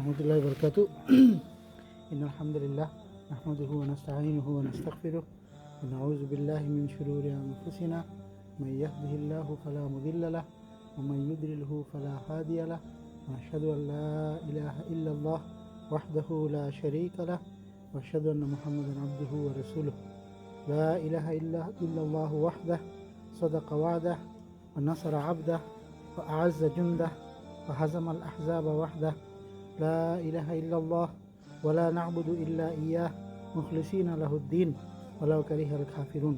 রহমতুল্লাহি ওয়া বারাকাতুহু। ইন্নাল হামদুলিল্লাহ নাহমাদুহু ওয়া নাস্তাঈনুহু ওয়া নাস্তাগফিরুহ ওয়া নাউযু বিল্লাহি মিন শুরুরি আনফুসিনা মান ইয়াহদিহিল্লাহু ফালা মুদিল্লা লাহু ওয়া মান ইউদ্লিলহু ফালা হাদিয়া লাহু ওয়া আশহাদু আল লা ইলাহা ইল্লাল্লাহ ওয়াহদাহু লা শারীকা লাহু ওয়া আশহাদু আন্না মুহাম্মাদান আবদুহু ওয়া রাসূলুহু। লা ইলাহা ইল্লাল্লাহু ওয়াহদাহু সাদাকা ওয়া'দাহু ওয়া নাসারা 'abদাহু ওয়া আ'আযযা জুনদাহু ওয়া হাযামাল আহযাবা ওয়াহদাহু। লা ইলাহা ইল্লাল্লাহ ওয়া লা না'বুদু ইল্লা ইয়্যাহু মুখলিসিনা লাহুদ-দ্বীন ওয়ালাউ কারিহাল কাফিরুন।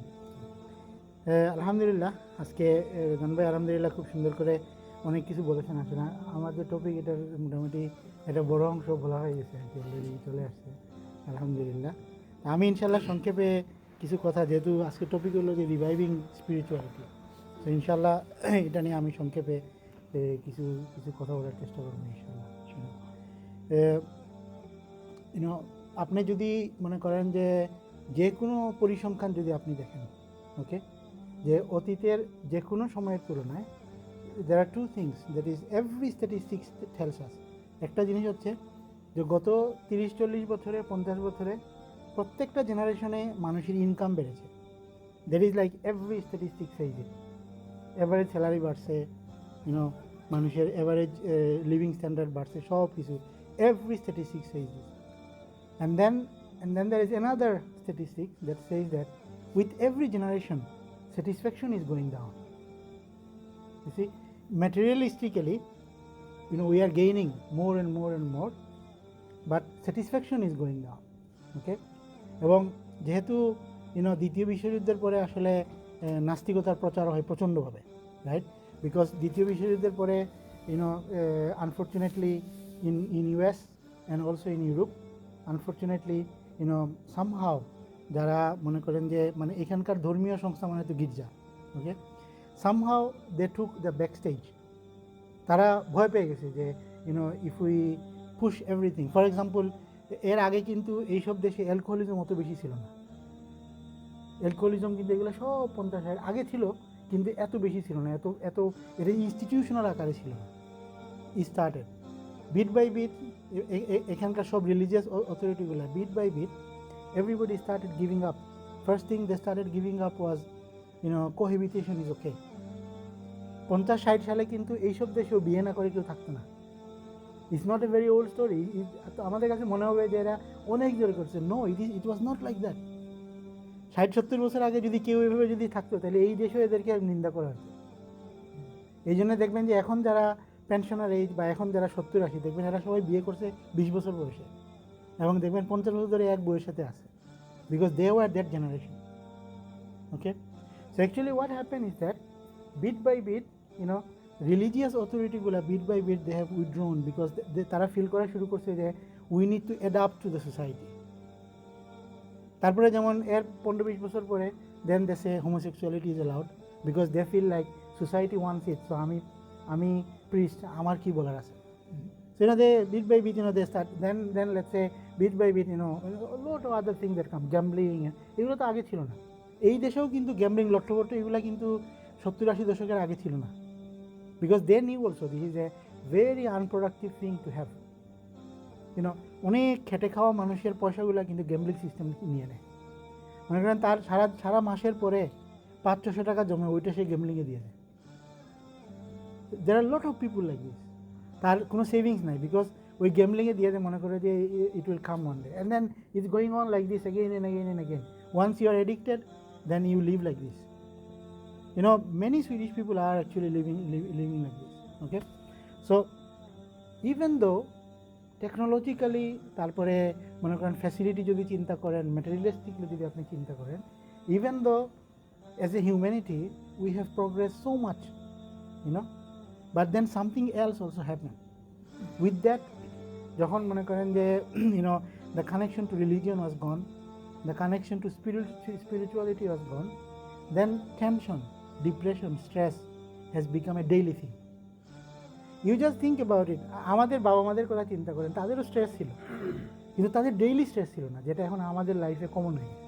আলহামদুলিল্লাহ, আজকে গান ভাই আলহামদুলিল্লাহ খুব সুন্দর করে অনেক কিছু বলেছেন। আসলে আমাদের টপিক এটার মোটামুটি একটা বড় অংশ বলা হয়ে গেছে, অলরেডি চলে আসছে আলহামদুলিল্লাহ। আমি ইনশাল্লাহ সংক্ষেপে কিছু কথা, যেহেতু আজকে টপিক হলো যে রিভাইভিং স্পিরিচুয়ালিটি, তো ইনশাল্লাহ এটা নিয়ে আমি সংক্ষেপে কিছু কিছু কথা বলার চেষ্টা করবো ইনশাল্লাহ। আপনি যদি মনে করেন যে কোনো পরিসংখ্যান যদি আপনি দেখেন, ওকে, যে অতীতের যে কোনো সময়ের তুলনায় there are two things that is every statistics tells us. একটা জিনিস হচ্ছে যে গত 30-40 বছরে 50 বছরে প্রত্যেকটা জেনারেশনে মানুষের ইনকাম বেড়েছে। That is like every statistics says it. Average salary বাড়ছে, মানুষের এভারেজ লিভিং স্ট্যান্ডার্ড বাড়ছে, সব কিছু every statistics says this. And then there is another statistic that says that with every generation satisfaction is going down. You see, materialistically, we are gaining more and more and more, but satisfaction is going down. Okay, এবং যেহেতু দ্বিতীয় বিশ্বযুদ্ধের পরে আসলে নাস্তিকতার প্রচার হয় প্রচণ্ডভাবে, right? Because দ্বিতীয় বিশ্বযুদ্ধের পরে unfortunately in US and also in Europe, unfortunately somehow যারা মনে করেন যে মানে এখানকার ধর্মীয় সংস্থা মানে তো গির্জা, okay, somehow they took the back stage. তারা ভয় পেয়ে গেছে যে if we push everything. For example, এর আগে কিন্তু এইসব দেশে অ্যালকোহলিজম অত বেশি ছিল না। অ্যালকোহলিজম কিন্তু এগুলো সব 50 আগে ছিল, কিন্তু এত বেশি ছিল না, এত এটা ইনস্টিটিউশনাল আকারে ছিল না। স্টার্টেড বিট বাই বিট, এখানকার সব রিলিজিয়াস অথরিটিগুলো bit by bit everybody started giving up. First thing they started giving up was cohabitation is okay. 50-60 সালে কিন্তু এইসব দেশেও বিয়ে না করে কেউ থাকতো না। It's not a very old story. আমাদের কাছে মনে হবে যে এরা অনেক জোর করছে। No, it was not like that. 60-70 বছর আগে যদি কেউ এভাবে যদি থাকতো, তাহলে এই দেশেও এদেরকে নিন্দা করা হতো। এই জন্য দেখবেন যে এখন যারা পেনশনার এজ বা এখন যারা 70-80, দেখবেন এরা সবাই বিয়ে করছে 20 বছর বয়সে, এবং দেখবেন 50 বছর ধরে এক বউয়ের সাথে আছে, because they were that generation. Okay, so actually what happen is that bit by bit religious অথরিটিগুলো bit by bit they have withdrawn, because তারা ফিল করা শুরু করছে যে we need to adapt to the society. তারপরে যেমন এর 15-20 বছর পরে then they say homosexuality is allowed, because they feel like society wants it, so আমি প্রিস্ট, আমার কি বলার আছে। So they bit by bit they start, then let's say bit by bit a lot of other things that come, gambling, এগুলো তো আগে ছিল না। এই দেশেও কিন্তু গ্যাম্বলিং, লট্টপট্ট এগুলো কিন্তু 70-80 দশকের আগে ছিল না, because they knew also this is a very unproductive thing to have. অনেক খেটে খাওয়া মানুষের পয়সাগুলো কিন্তু গ্যাম্বলিং সিস্টেম নিয়ে নেয়। মনে করেন তার সারা মাসের পরে 500-600 টাকা জমে, ওইটা সে গ্যাম্বলিংয়ে দিয়ে দেয়। There are lot of people like this. তার কোনো সেভিংস নাই, বিকজ ওই গেমলিংয়ে দিয়ে মনে করে যে it will come one day, and then it's going on like this again and again. Once you are addicted, then you live like this. Many Swedish people are actually living like this. Okay, so even though technologically, তারপরে মনে করেন facility যদি চিন্তা করেন, ম্যাটেরিয়ালিস্টিকলি যদি আপনি চিন্তা করেন, even though as a humanity we have progress so much, but then something else also happened with that. যখন মনে করেন যে the connection to religion was gone, the connection to spirituality was gone, then tension, depression, stress has become a daily thing. You just think about it. আমাদের বাবা মাদের কথা চিন্তা করেন, তাদেরও স্ট্রেস ছিল, কিন্তু তাদের ডেইলি স্ট্রেস ছিল না, যেটা এখন আমাদের লাইফে কমন হয়ে গেছে।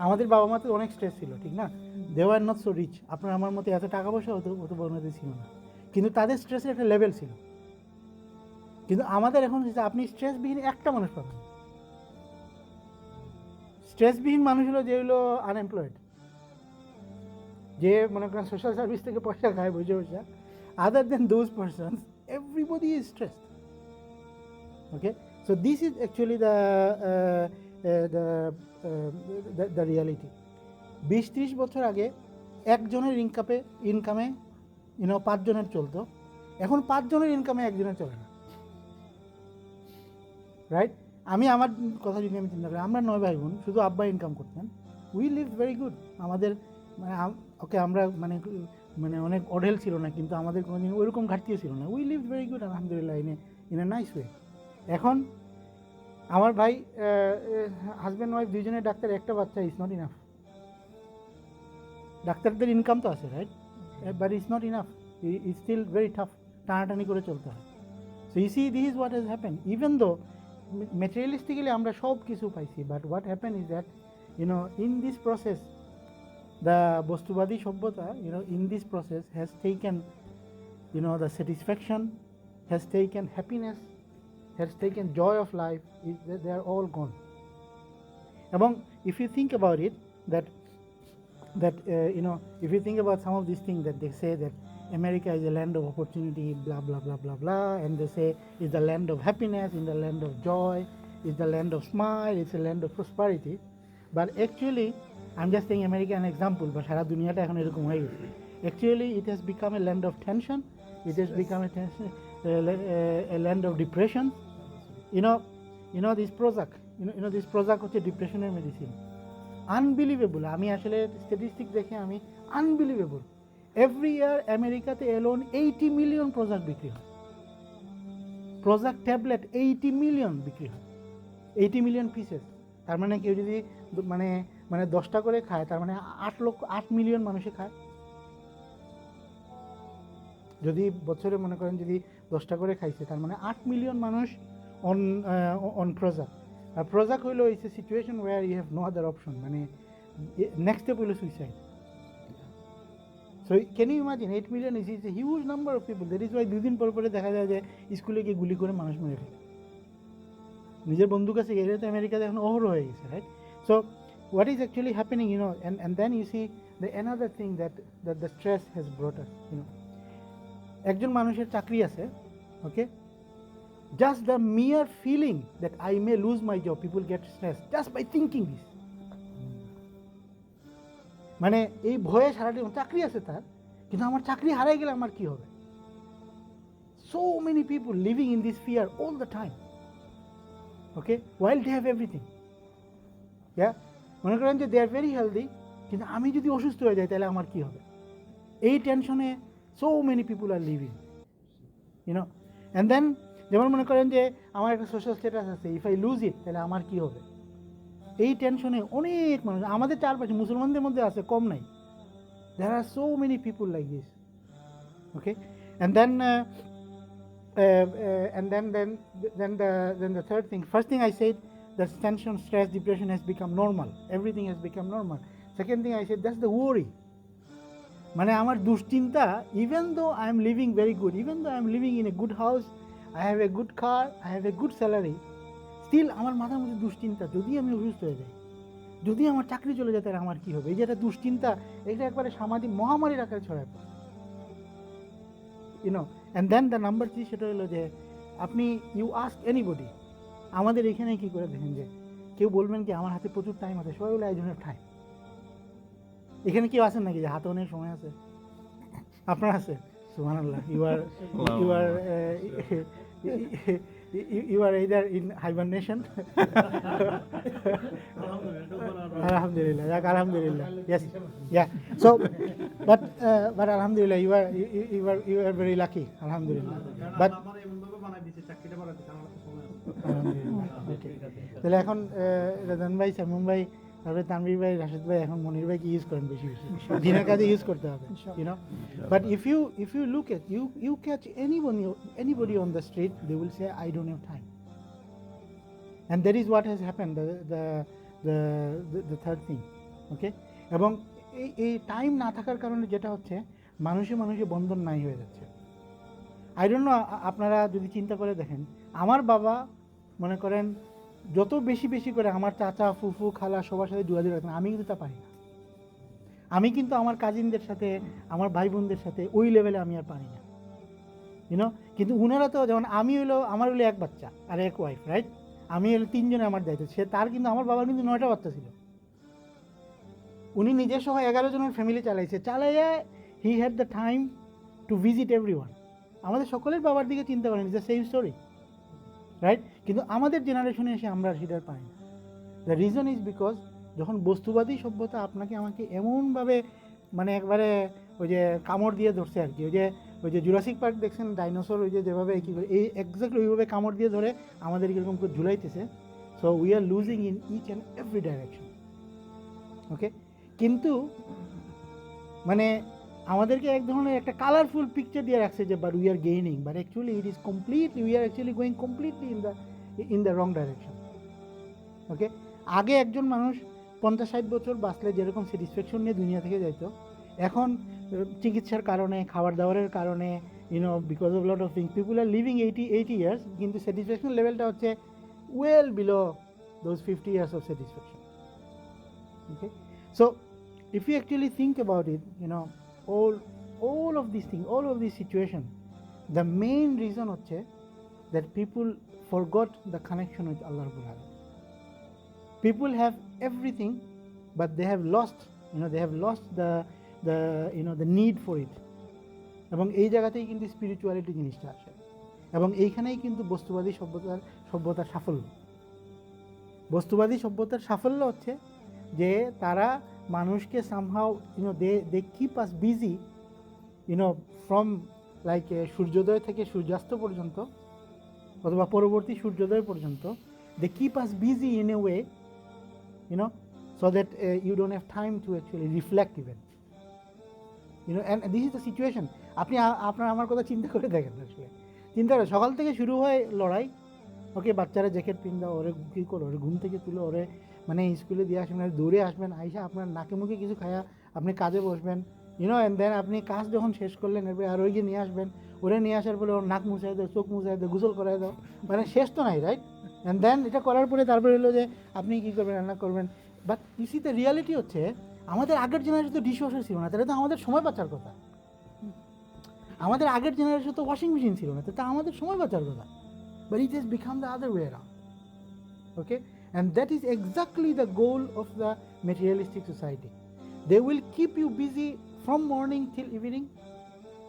আমাদের বাবা মা তো অনেক স্ট্রেস ছিল, ঠিক না? They were not so rich. আপনার আমার মতো এত টাকা পয়সা অত বড়দের ছিল না, কিন্তু তাদের স্ট্রেসের একটা লেভেল ছিল। কিন্তু আমাদের এখন হচ্ছে আপনি স্ট্রেসবিহীন একটা মানুষ পাবেন। স্ট্রেসবিহীন মানুষ হলো যে হলো আনএমপ্লয়েড, যে মনে করেন সোশ্যাল সার্ভিস থেকে পয়সা খায় বসে বসে। Other then those persons everybody is stressed. Okay, so this is actually the reality. 20-30 বছর আগে একজনের ইনকামে 5 জনের চলতো, এখন 5 জনের ইনকামে একজনের চলে না, রাইট? আমার কথা যদি আমি চিন্তা করি, আমরা 9 ভাই বোন, শুধু আব্বা ইনকাম করতেন, উই লিভ ভেরি গুড। আমাদের ওকে আমরা মানে অনেক অঢেল ছিল না, কিন্তু আমাদের কোনোদিন ওইরকম ঘাটতিও ছিল না। উই লিভ ভেরি গুড আলহামদুলিল্লাহ ইন এ নাইস ওয়ে। এখন আমার ভাই হাজব্যান্ড ওয়াইফ দুইজনের ডাক্তার, একটা বাচ্চা ইজ নট ইনাফ। ডাক্তারদের ইনকাম তো আছে, right, but it's not enough, it's still very tough, টানাটানি করে চলতে হয়। So you see this is what has happen, even though materialistically আমরা সব কিছু পাইছি, but what happen is that in this process the বস্তুবাদী সভ্যতা in this process has taken the satisfaction, has taken happiness, has taken joy of life, they are all gone. এবং if you think about it, that if you think about some of these things that they say that America is a land of opportunity, blah blah blah blah blah, and they say it's the land of happiness, in the land of joy, it's the land of smile, it's a land of prosperity, but actually I'm just saying America an example, but সারা দুনিয়াটা এখন এরকম হয়ে গেছে। Actually it has become a land of tension, it has become a land of depression. This Prozac, this Prozac হচ্ছে ডিপ্রেশনের medicine. Unbelievable, আমি আসলে statistic দেখে আমি আনবিলিভেবল। এভরি ইয়ার আমেরিকাতে এলোন 80 মিলিয়ন প্রোজাক বিক্রি হয়, প্রোজাক ট্যাবলেট 80 মিলিয়ন বিক্রি হয়, 80 মিলিয়ন পিসেস। তার মানে কেউ যদি মানে 10টা করে খায়, তার মানে 8 মিলিয়ন মানুষে খায়। যদি বছরে মনে করেন যদি 10টা করে খাইছে, তার মানে 8 মিলিয়ন মানুষ অন প্রোজাক। আর প্রোজাক হইলো it's a situation where you have no other option, মানে নেক্সট স্টেপ হইলো suicide. So can you imagine 8 million is a huge number of people. That is why 2 দিন পরে দেখা যায় যে স্কুলে গিয়ে গুলি করে মানুষ মেরে ফেলে, নিজের বন্ধু কাছে গেলে। তো আমেরিকাতে এখন অহর হয়ে গেছে, right? So what is actually happening, and then you see another thing that the stress has brought us, একজন মানুষের চাকরি আছে, okay, just the mere feeling that I may lose my job, people get stressed just by thinking this. মানে এই ভয়ে সারাটি চাকরি আছে তার, কিন্তু আমার চাকরি হারাই গেলে আমার কি হবে? So many people living in this fear all the time, okay, while they have everything. Yeah, মনে করেন যে দে আর ভেরি হেলদি, কিন্তু আমি যদি অসুস্থ হয়ে যাই তাহলে আমার কী হবে? এই টেনশনে so many people are living, and then যেমন মনে করেন যে আমার একটা সোশ্যাল স্ট্যাটাস আছে, ইফ আই লুজ ইট তাহলে আমার কী হবে? এই টেনশনে অনেক মানুষ আমাদের চারপাশে, মুসলমানদের মধ্যে আছে, কম নাই। There are so many people like this, okay, and then the third thing, first thing I said, that tension, stress, depression has become normal. Everything has become normal. Second thing I said, that's the worry. মানে আমার দুশ্চিন্তা, even though I am living very good, even though I am living in a good house, I have a good car, I have a good salary, still আমার মাথার মধ্যে দুশ্চিন্তা, যদি আমি অসুস্থ হয়ে যাই, যদি আমার চাকরি চলে যায়, তাহলে আমার কী হবে? এই যে একটা দুশ্চিন্তা, এটা একবারে সামাজিক মহামারীর আকারে ছড়ায় পড়ে, and then the number 3, সেটা হলো যে আপনি you ask anybody, আমাদের এখানে কী করে দেখেন যে কেউ বলবেন কি আমার হাতে প্রচুর টাইম আছে, সবাই বলে I don't have time। এখানে কেউ আছেন নাকি যে হাতে অনেক সময় আছে? আপনার আছে? সুবহানাল্লাহ, you are either in hibernation, alhamdulillah, alhamdulillah, yes, yeah, so but alhamdulillah, you are very lucky, alhamdulillah, but তাহলে এখন রাজান ভাই, সাইমুন ভাই, তারপরে তানভীর ভাই, রাশেদ ভাই, এখন মনির ভাই কি ইউজ করেন বেশি বেশি, দিনের কাজে ইউজ করতে হবে, but if you look at you catch anybody on the street, they will say I don't have time, and that is what has happened, the third thing, okay, এবং এই টাইম না থাকার কারণে যেটা হচ্ছে, মানুষে বন্ধন নাই হয়ে যাচ্ছে। আই ডোন্ট নো, আপনারা যদি চিন্তা করে দেখেন, আমার বাবা মনে করেন যত বেশি বেশি করে আমার চাচা ফুফু খালা সবার সাথে যোগাযোগ রাখতেন, আমি কিন্তু তা পারি না। আমি কিন্তু আমার কাজিনদের সাথে, আমার ভাই বোনদের সাথে ওই লেভেলে আমি আর পারি না, ইউনো। কিন্তু উনারা তো, যেমন আমি আমার হলো এক বাচ্চা আর এক ওয়াইফ, রাইট? আমি হলো 3 জনে আমার দায়িত্ব, সে তার কিন্তু, আমার বাবার কিন্তু 9টা বাচ্চা ছিল। উনি নিজের সহ 11 জনের ফ্যামিলি চালাইয়া he had the time to visit everyone. আমাদের সকলের বাবার দিকে চিন্তা করেন, it's the same story, right? কিন্তু আমাদের জেনারেশনে এসে আমরা সেটার পাই না। দ্য রিজন ইজ বিকজ যখন বস্তুবাদী সভ্যতা আপনাকে আমাকে এমনভাবে মানে একবারে ওই যে কামড় দিয়ে ধরছে আর কি, ওই যে জুরাসিক পার্ক দেখছেন, ডাইনোসর ওই যে যেভাবে কী করে এই এক্স্যাক্টলি ওইভাবে কামড় দিয়ে ধরে আমাদের এরকম করে ঝুলাইতেছে। So we are losing in each and every direction, okay? কিন্তু মানে আমাদেরকে এক ধরনের একটা কালারফুল পিকচার দিয়ে রাখছে যে but we are gaining, but actually it is completely, we are actually going completely in the wrong direction, okay? আগে একজন মানুষ 50-60 বছর বাঁচলে যেরকম স্যাটিসফ্যাকশন নিয়ে দুনিয়া থেকে যাইতো, এখন চিকিৎসার কারণে, খাবার দাবারের কারণে, because of lot of things, people are living 80 years, কিন্তু স্যাটিসফ্যাকশন লেভেলটা হচ্ছে well below those 50 years of satisfaction, okay? So if you actually think about it, all of these things, all of these situations, the main reason হচ্ছে that people forgot the connection with Allah Rabbul Alamin. People have everything, but they have lost, the need for it. এবং এই জায়গাতেই কিন্তু spirituality জিনিসটা আসে, এবং এইখানেই কিন্তু বস্তুবাদী সভ্যতার সাফল্য। বস্তুবাদী সভ্যতার সাফল্য হচ্ছে যে তারা মানুষকে somehow they keep us busy, from like সূর্যোদয় থেকে সূর্যাস্ত পর্যন্ত, অথবা পরবর্তী সূর্যোদয় পর্যন্ত, they keep us busy in a way, so that you don't have time to actually reflect even, and this is the situation. আপনার আমার কথা চিন্তা করে দেখেন, আসলে চিন্তা করে সকাল থেকে শুরু হয় লড়াই, ওকে? বাচ্চারা জ্যাকেট পিন্দাও, ওরে কী করো, ওরে ঘুম থেকে তুলো, ওরে মানে স্কুলে দিয়ে আসবেন, দৌড়ে আসবেন, আইসা আপনার নাকে মুখে কিছু খায়া আপনি কাজে বসবেন, অ্যান্ড দেন আপনি কাজ যখন শেষ করলেন এরপরে আর ওই গিয়ে নিয়ে আসবেন, ওরে নিয়ে আসার পরে ওর নাক মুছাই দাও, চোখ মুছাই দাও, গোসল করাই দাও, মানে শেষ তো নাই, রাইট? অ্যান্ড দেন এটা করার পরে তারপরে হলো যে আপনি কী করবেন, রান্না করবেন। বাট ইসি দ্য রিয়ালিটি হচ্ছে আমাদের আগের জেনারেশন তো ডিশওয়াশার ছিল না, তাহলে তো আমাদের সময় বাঁচার কথা। আমাদের আগের জেনারেশন তো ওয়াশিং মেশিন ছিল না, তা আমাদের সময় বাঁচার কথা। But it has become the other way around, okay? And that is exactly the goal of the materialistic society. They will keep you busy from morning till evening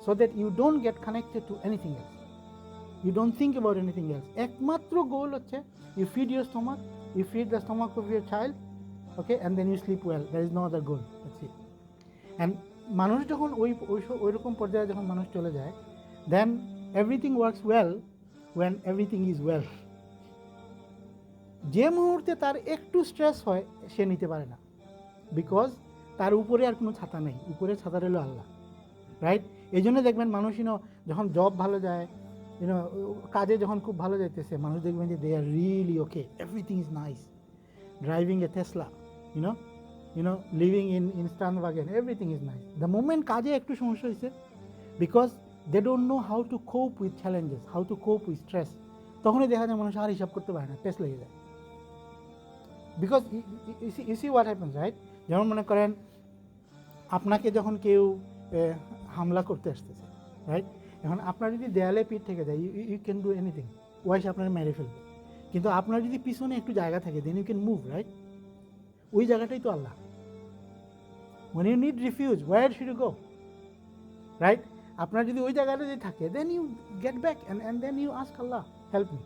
so that you don't get connected to anything else. You don't think about anything else. একমাত্র goal হচ্ছে you feed your stomach, you feed the stomach of your child, okay, and then you sleep well. There is no other goal. That's it. And মানুষ যখন ওই রকম পর্যায়ে যখন মানুষ চলে যায়, then everything works well when everything is well. যে মুহূর্তে তার একটু স্ট্রেস হয় সে নিতে পারে না, বিকজ তার উপরে আর কোনো ছাতা নেই, উপরে ছাতা রইল আল্লাহ, রাইট? এই জন্য দেখবেন মানুষ যখন জব ভালো যায়, কাজে যখন খুব ভালো যাইতেছে, মানুষ দেখবেন যে they are really okay, everything is nice, driving a Tesla, living in Stanwagen, everything is nice. The moment কাজে একটু সমস্যা হয়েছে, because they don't know how to cope with challenges, how to cope with stress, তখনই দেখা যায় মানুষ আর হিসাব করতে পারে না, টেস্ট লেগে যায়। Because you see what happens, right? যেমন মনে করেন আপনাকে যখন কেউ হামলা করতে আসতেছে, রাইট? এখন আপনার যদি দেয়ালে পিঠ থেকে যায়, you can do anything, wise আপনার মেরে ফেলবে। কিন্তু আপনার যদি পিছনে একটু জায়গা থাকে, then you can move, right? ওই জায়গাটাই তো আল্লাহ। when you need refuge, where should you go, right? আপনার যদি ওই জায়গাটা যদি থাকে, then you get back and then you ask Allah help me,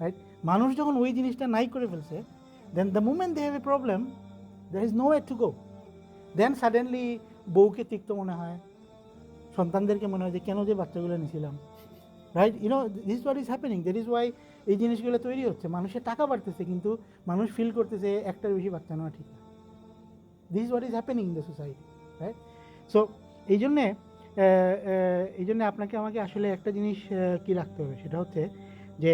right? মানুষ যখন ওই জিনিসটা নাই করে ফেলছে, then the moment they have a problem, there is no way to go, then suddenly বউকে তিক্ত মনে হয়, সন্তানদেরকে মনে হয় যে কেন যে বাচ্চাগুলো নিয়েছিলাম, right? This what is happening, that is Y এই জিনিসগুলো তৈরি হচ্ছে। মানুষের টাকা বাড়তেছে, কিন্তু মানুষ ফিল করতেছে একটার বেশি বাচ্চা নেওয়া ঠিক না। This is what is happening in the society, right? So এই জন্যে আপনাকে আমাকে আসলে একটা জিনিস কি রাখতে হবে, সেটা হচ্ছে যে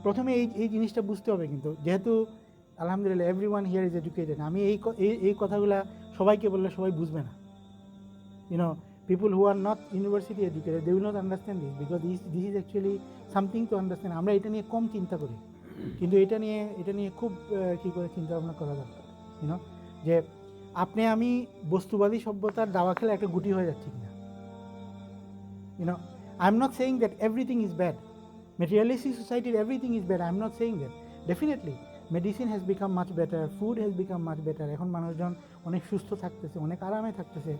প্রথমে এই জিনিসটা বুঝতে হবে, কিন্তু যেহেতু আলহামদুলিল্লাহ এভরিওয়ান হিয়ার ইজ এডুকেটেড, আমি এই কথাগুলো সবাইকে বললে সবাই বুঝবে না, people who are not university educated, they will not understand this because this is actually something to understand. আমরা এটা নিয়ে কম চিন্তা করি, কিন্তু এটা নিয়ে খুব কী করে চিন্তা ভাবনা করা দরকার, ইউনো, যে আপনি আমি বস্তুবাদী সভ্যতার দাওয়া খেলে একটা গুটি হয়ে যাচ্ছি কিনা। You know, I am not saying that everything is bad, materialistic society everything is bad, I am not saying that. Definitely medicine has become much better, food has become much better, এখন মানুষজন অনেক সুস্থ থাকতেছে, অনেক আরামে থাকতেছে,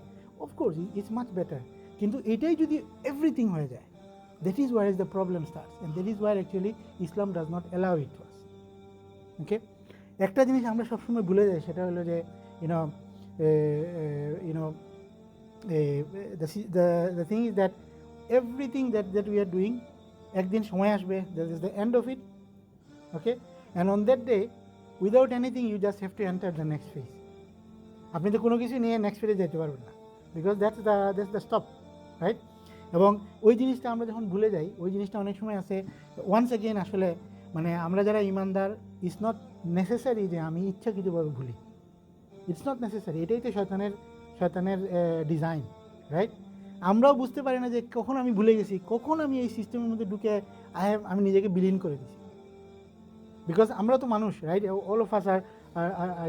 of course it's much better, কিন্তু এটাই যদি everything হয়ে যায়, that is where is the problem starts, and that is where actually Islam does not allow it to us. Okay, একটা জিনিস আমরা সবসময় ভুলে যাই, সেটা হলো যে the thing is that everything that we are doing, একদিন সময় আসবে, that is the end of it. Okay, and on that day without anything you just have to enter the next phase. আপনি তো কোনো কিছু নিয়ে নেক্সট ফেজে যেতে পারবেন না, because that's the stop, right? এবং ওই জিনিসটা আমরা যখন ভুলে যাই, ওই জিনিসটা অনেক সময় আছে ওয়ান্স এগেন, আসলে মানে আমরা যারা ইমানদার, ইটস নট নেসেসারি যে আমি ইচ্ছাকৃতভাবে ভুলি, ইটস নট নেসেসারি, এটাই তো শয়তানের ডিজাইন, রাইট? আমরাও বুঝতে পারি না যে কখন আমি ভুলে গেছি, কখন আমি এই সিস্টেমের মধ্যে ঢুকে আমি নিজেকে বিলীন করে দিছি, বিকজ আমরা তো মানুষ, right? All of us are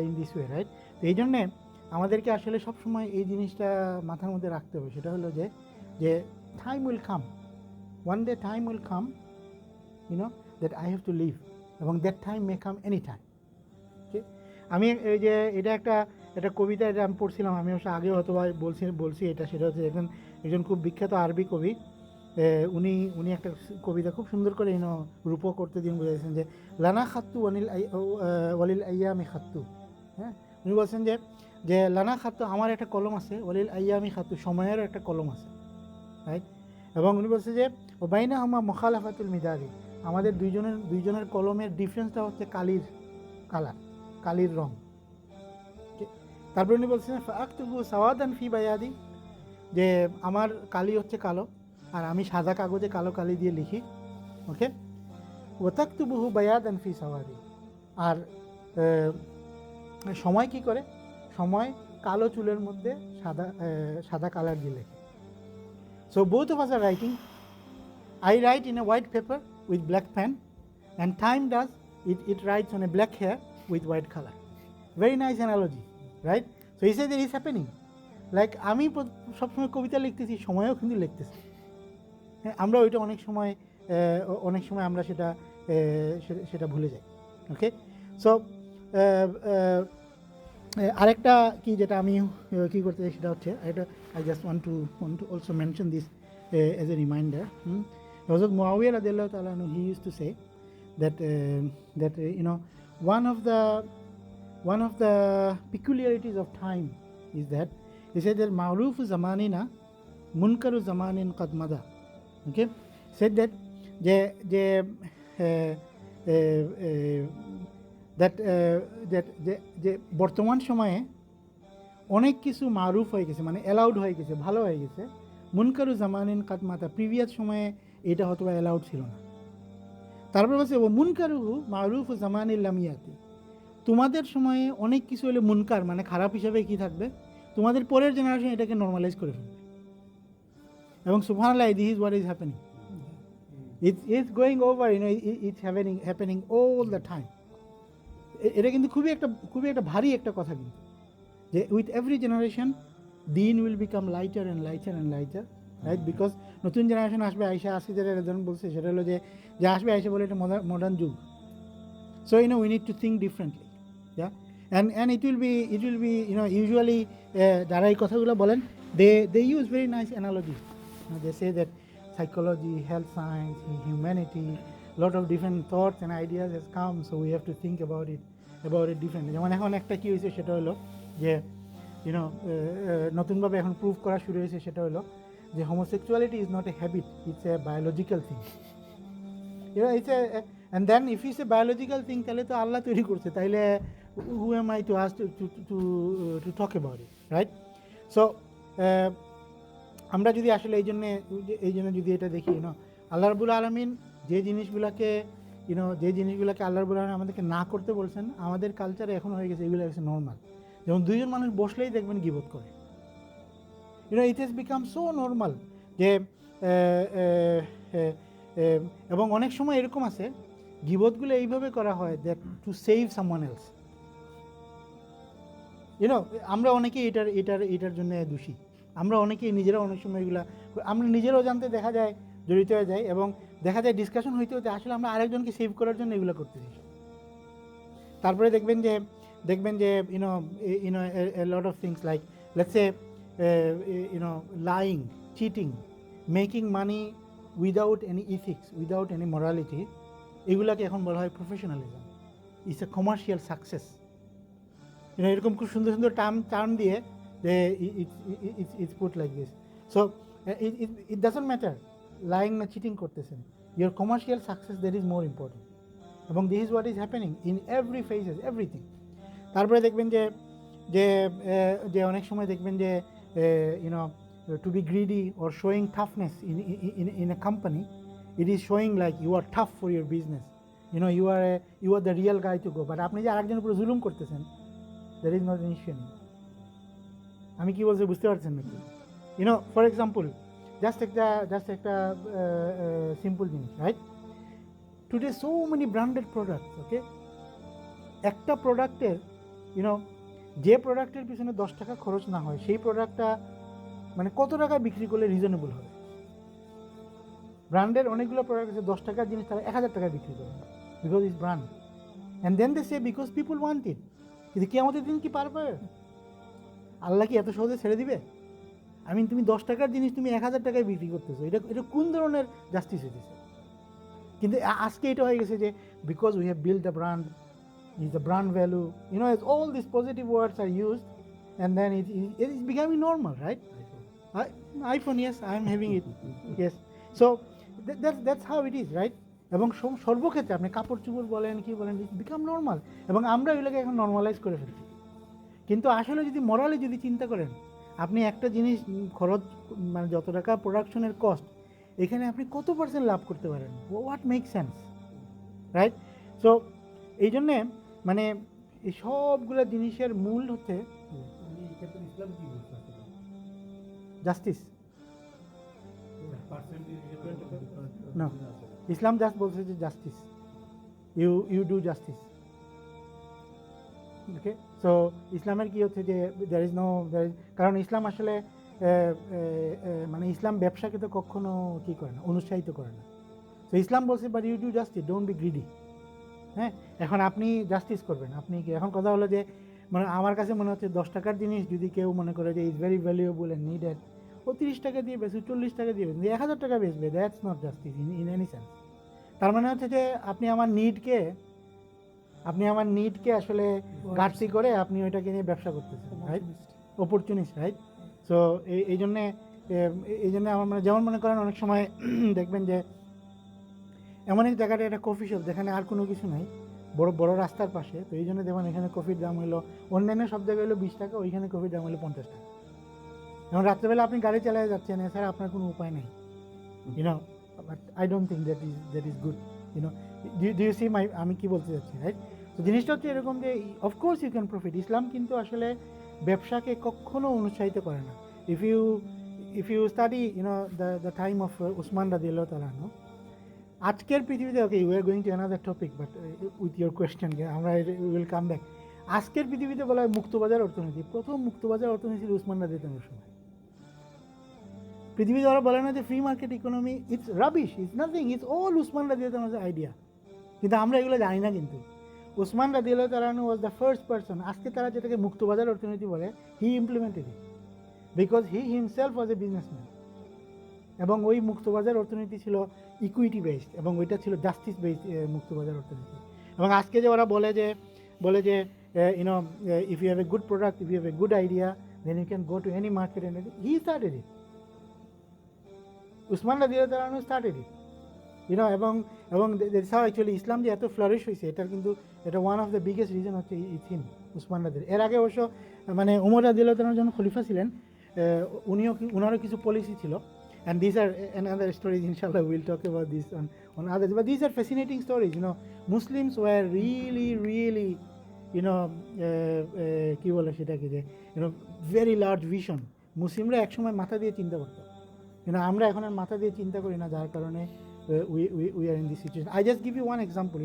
in this way, right? তো এই জন্যে আমাদেরকে আসলে সবসময় এই জিনিসটা মাথার মধ্যে রাখতে হবে, সেটা হলো যে time will come, one day time will come, you know, that I have to leave, এবং that time may come any time. Okay, আমি এই যে এটা একটা কবিতা, এটা আমি পড়ছিলাম, আমি অবশ্য আগেও হয়তো বলছি এটা, সেটা হচ্ছে একজন খুব বিখ্যাত আরবি কবি, উনি একটা কবিতা খুব সুন্দর করে রূপ করতে দিন বুঝেছেন যে লানা খাত্তু ওয়ালিল আইয়ামি খাত্তু। হ্যাঁ, উনি বলছেন যে লানা খাত্তু, আমার একটা কলম আছে, ওয়ালিল আইয়ামি খাত্তু, সময়েরও একটা কলম আছে, রাইট? এবং উনি বলছে যে ও বাইনা হামা মুখালাফাতুল মিদাদি, আমাদের দুইজনের কলমের ডিফারেন্সটা হচ্ছে কালির রং। তারপর উনি বলছেন ফাআকতুবু সাওয়াদান ফি বায়াদি, যে আমার কালি হচ্ছে কালো, আর আমি সাদা কাগজে কালো কালি দিয়ে লিখি। ওকে, ওয়াতাকতুবুহু বায়াদান ফি সাওয়াদি, আর সময় কি করে, সময় কালো চুলের মধ্যে সাদা কালার দিয়ে লেখে। So both of us are writing, I write in a white paper with black pen, and time does it writes on a black hair with white color. Very nice analogy, right? So he said that is happening. Like আমি সবসময় কবিতা লিখতেছি, সময়ও কিন্তু লিখতেছি। হ্যাঁ, আমরা ওইটা অনেক সময় আমরা সেটা ভুলে যাই। ওকে, সো আরেকটা কি যেটা আমি কী করতে চাই সেটা হচ্ছে I just want to also mention this as a reminder. Hazrat Muawiyah radhiyallahu ta'ala anhu, he used to say that one of the peculiarities of time is that he said that ma'rufu zamanina munkaru zamanin qad mada. Okay, said that যে বর্তমান সময়ে অনেক কিছু মারুফ হয়ে গেছে, মানে allowed হয়ে গেছে, ভালো হয়ে গেছে। মুনকারু জামানিন কাদ মাতা, প্রিভিয়াস সময়ে এটা হয়তো অ্যালাউড ছিল না। তারপর বলছে ও মুনকারুহু মারুফ জামানিল লামিয়াতি, তোমাদের সময়ে অনেক কিছু হলে মুনকার, মানে খারাপ হিসাবে কি থাকবে, তোমাদের পরের জেনারেশন এটাকে নর্মালাইজ করে ফেলবে। এবং সুবহানাল্লাহ, this is what is happening, it's going over, it's happening all the time. এটা কিন্তু খুবই একটা ভারী একটা কথা, কিন্তু যে উইথ এভরি জেনারেশন দিন will become lighter and lighter and lighter, right? Because নতুন জেনারেশন আসবে, আইসা আসি যেটা একজন বলছে, সেটা হলো যে আসবে আইসা বলে এটা মডার্ন যুগ। So we need to think differently, and it will be usually যারা এই কথাগুলো বলেন, they use very nice analogies. They say that psychology, health science, humanity, lot of different thoughts and ideas has come, so we have to think about it differently. যেমন এখন একটা কি হয়েছে, সেটা হলো যে নতুনভাবে এখন প্রুভ করা শুরু হয়েছে, সেটা হলো যে homosexuality is not a habit, it's a biological thing. It's and then if it's a biological thing, তাহলে তো আল্লাহ তৈরি করছে, তাইলে who am I to ask to talk about it, right? So আমরা যদি আসলে এই জন্য যদি এটা দেখি, আল্লাহ রাব্বুল আলামিন যে জিনিসগুলোকে আল্লাহ রাব্বুল আলামিন আমাদেরকে না করতে বলছেন, আমাদের কালচারে এখন হয়ে গেছে, এগুলো হচ্ছে নর্মাল। যেমন দুইজন মানুষ বসলেই দেখবেন গীবত করে, it has become so normal যে এবং অনেক সময় এরকম আছে গিবতগুলো এইভাবে করা হয় that to save someone else. আমরা অনেকেই এটার জন্য দোষী। আমরা অনেকেই নিজেরা অনেক সময় এগুলা আমরা নিজেরাও জানতে দেখা যায় জড়িত হয়ে যায়, এবং দেখা যায় ডিসকাশন হইতে হতে আসলে আমরা আরেকজনকে সেভ করার জন্য এগুলো করতেছি। তারপরে দেখবেন যে a lot of things like let's say lying, cheating, making money without any ethics, without any morality, এগুলাকে এখন বলা হয় professionalism. It's a commercial success. এরকম খুব সুন্দর সুন্দর টার্ম দিয়ে যে it's put like this. So it doesn't matter lying না চিটিং করতেছেন, your commercial success that is more important, এবং this is what is happening in every phases everything. তারপরে দেখবেন যে অনেক সময় দেখবেন যে to be greedy or showing toughness in a company, it is showing like you are tough for your business, you are the real guy to go. But আপনি যে আরেকজনের উপরে জুলুম করতেছেন, that is not an issue. আমি কি বলছি বুঝতে পারছেন নাকি? ফর এক্সাম্পল জাস্ট একটা সিম্পল জিনিস, right? Today so many branded product, okay? একটা প্রোডাক্টের যে প্রোডাক্টের পিছনে 10 টাকা খরচ না হয়, সেই প্রোডাক্টটা মানে কত টাকা বিক্রি করলে রিজনেবল হবে? ব্র্যান্ডের অনেকগুলো প্রোডাক্ট আছে, 10 টাকার জিনিস তারা 1000 টাকা বিক্রি করে, because it's brand, and then they say because people want it. কিন্তু কি আমাদের দিন কি পারবে? আল্লাহ কি এত সহজে ছেড়ে দিবে? তুমি 10 টাকার জিনিস তুমি 1000 টাকায় বিক্রি করতেছো, এটা কোন ধরনের জাস্টিস হইতেছে? কিন্তু আজকে এটা হয়ে গেছে যে because we have build the brand, is the brand value, all these positive words are used, and then it is becoming normal, right? iPhone, yes, I am having it, yes. So that's how it is, right? এবং সর্বক্ষেত্রে আপনি কাপড় চোপড় বলেন কি বলেন, ইট become normal, এবং আমরা এগুলোকে এখন নর্মালাইজ করে ফেলছি। কিন্তু আসলে যদি মরালি যদি চিন্তা করেন, আপনি একটা জিনিস খরচ মানে যত টাকা প্রোডাকশনের কস্ট, এখানে আপনি কত % লাভ করতে পারেন? What make sense, right? So এই জন্যে মানে এই সবগুলো জিনিসের মূল হচ্ছে জাস্টিস। না, ইসলাম জাস্ট বলছে যে justice, you do justice, okay? So ইসলামের কি হচ্ছে যে দ্যার ইজ কারণ ইসলাম আসলে মানে ইসলাম ব্যবসাকে তো কখনো কি করে না, অনুৎসাহিত করে না। তো ইসলাম বলছে but you do justice, don't be greedy. হ্যাঁ, এখন আপনি জাস্টিস করবেন, আপনি কি এখন কথা হলো যে মানে আমার কাছে মনে হচ্ছে 10 টাকার জিনিস যদি কেউ মনে করে যে is very valuable and needed, ও 30 টাকা দিয়ে বেচবে, 40 টাকা দিয়ে বেচবে, 1000 টাকা বেচবে, that's not justice in any sense. তার মানে হচ্ছে যে আপনি আমার নিডকে আসলে ঘাটতি করে আপনি ওইটাকে নিয়ে ব্যবসা করতেছেন, রাইট? Opportunist, right? সো এই জন্যে আমার মানে যেমন মনে করেন অনেক সময় দেখবেন যে এমন এক জায়গাটা একটা কফি শপ যেখানে আর কোনো কিছু নাই, বড় রাস্তার পাশে, তো এই জন্য দেখবেন এখানে কফির দাম হলো, অন্যান্য সব জায়গায় হলো 20 টাকা, ওইখানে কফির দাম হলো 50 টাকা। এবং রাত্রেবেলা আপনি গাড়ি চালিয়ে যাচ্ছেন, এছাড়া আপনার কোনো উপায় নেই, but I don't think that is good, do you see আমি কি বলতে চাচ্ছি, রাইট? তো জিনিসটা হচ্ছে এরকম যে of course you can profit. Islam কিন্তু আসলে ব্যবসাকে কখনো অনুৎসাহিত করে না। If you study the time of Usman রাদিয়াল্লাহু তাআলা আনহু, আজকের পৃথিবীতে, okay you are going to another topic but with your question আমরা উইল কাম ব্যাক। আজকের পৃথিবীতে বলা হয় মুক্তবাজার অর্থনীতি। প্রথম মুক্তবাজার অর্থনীতি উসমান রাদিয়াল্লাহু তাআলার সময়। পৃথিবীতে ওরা বলে না যে free market economy, it's rubbish, it's nothing, it's all Usman রাদিয়াল্লাহু তাআলার আইডিয়া। কিন্তু আমরা এগুলো জানি না। কিন্তু উসমান রাদিয়াল্লাহু তাআলা ওয়াজ দ্য ফার্স্ট পারসন, আজকে তারা যেটাকে মুক্তবাজার অর্থনীতি বলে, he implemented it because he himself was a businessman. এবং ওই মুক্তবাজার অর্থনীতি ছিল ইকুইটি বেসড, এবং ওইটা ছিল জাস্টিস বেসড মুক্তবাজার অর্থনীতি। এবং আজকে যে ওরা বলে যে if you have a good product, if you have a good idea, then you can go to any market and he started it. Usman রাদিয়াল্লাহু তাআলা স্টার্টেড ইট, এবং দ্যাটস হাউ অ্যাকচুয়ালি ইসলাম যে এত ফ্লারিশ হয়েছে, এটার কিন্তু এটা one of the biggest reason হচ্ছে ইটস হিম, উসমান রাদিয়াল্লাহু। এর আগে অবশ্য মানে ওমর রাদিয়াল্লাহু তাআলা যখন খলিফা ছিলেন, ওনারও কিছু পলিসি ছিল। And these are another stories, inshallah we'll talk about this on others, but these are fascinating stories. Muslims were really কি বলে সেটাকে যে very large vision, মুসলিমরা একসময় মাথা দিয়ে চিন্তা করতো, কিন্তু আমরা এখন আর মাথা দিয়ে চিন্তা করি না, যার কারণে we are in this situation. I just give you one example.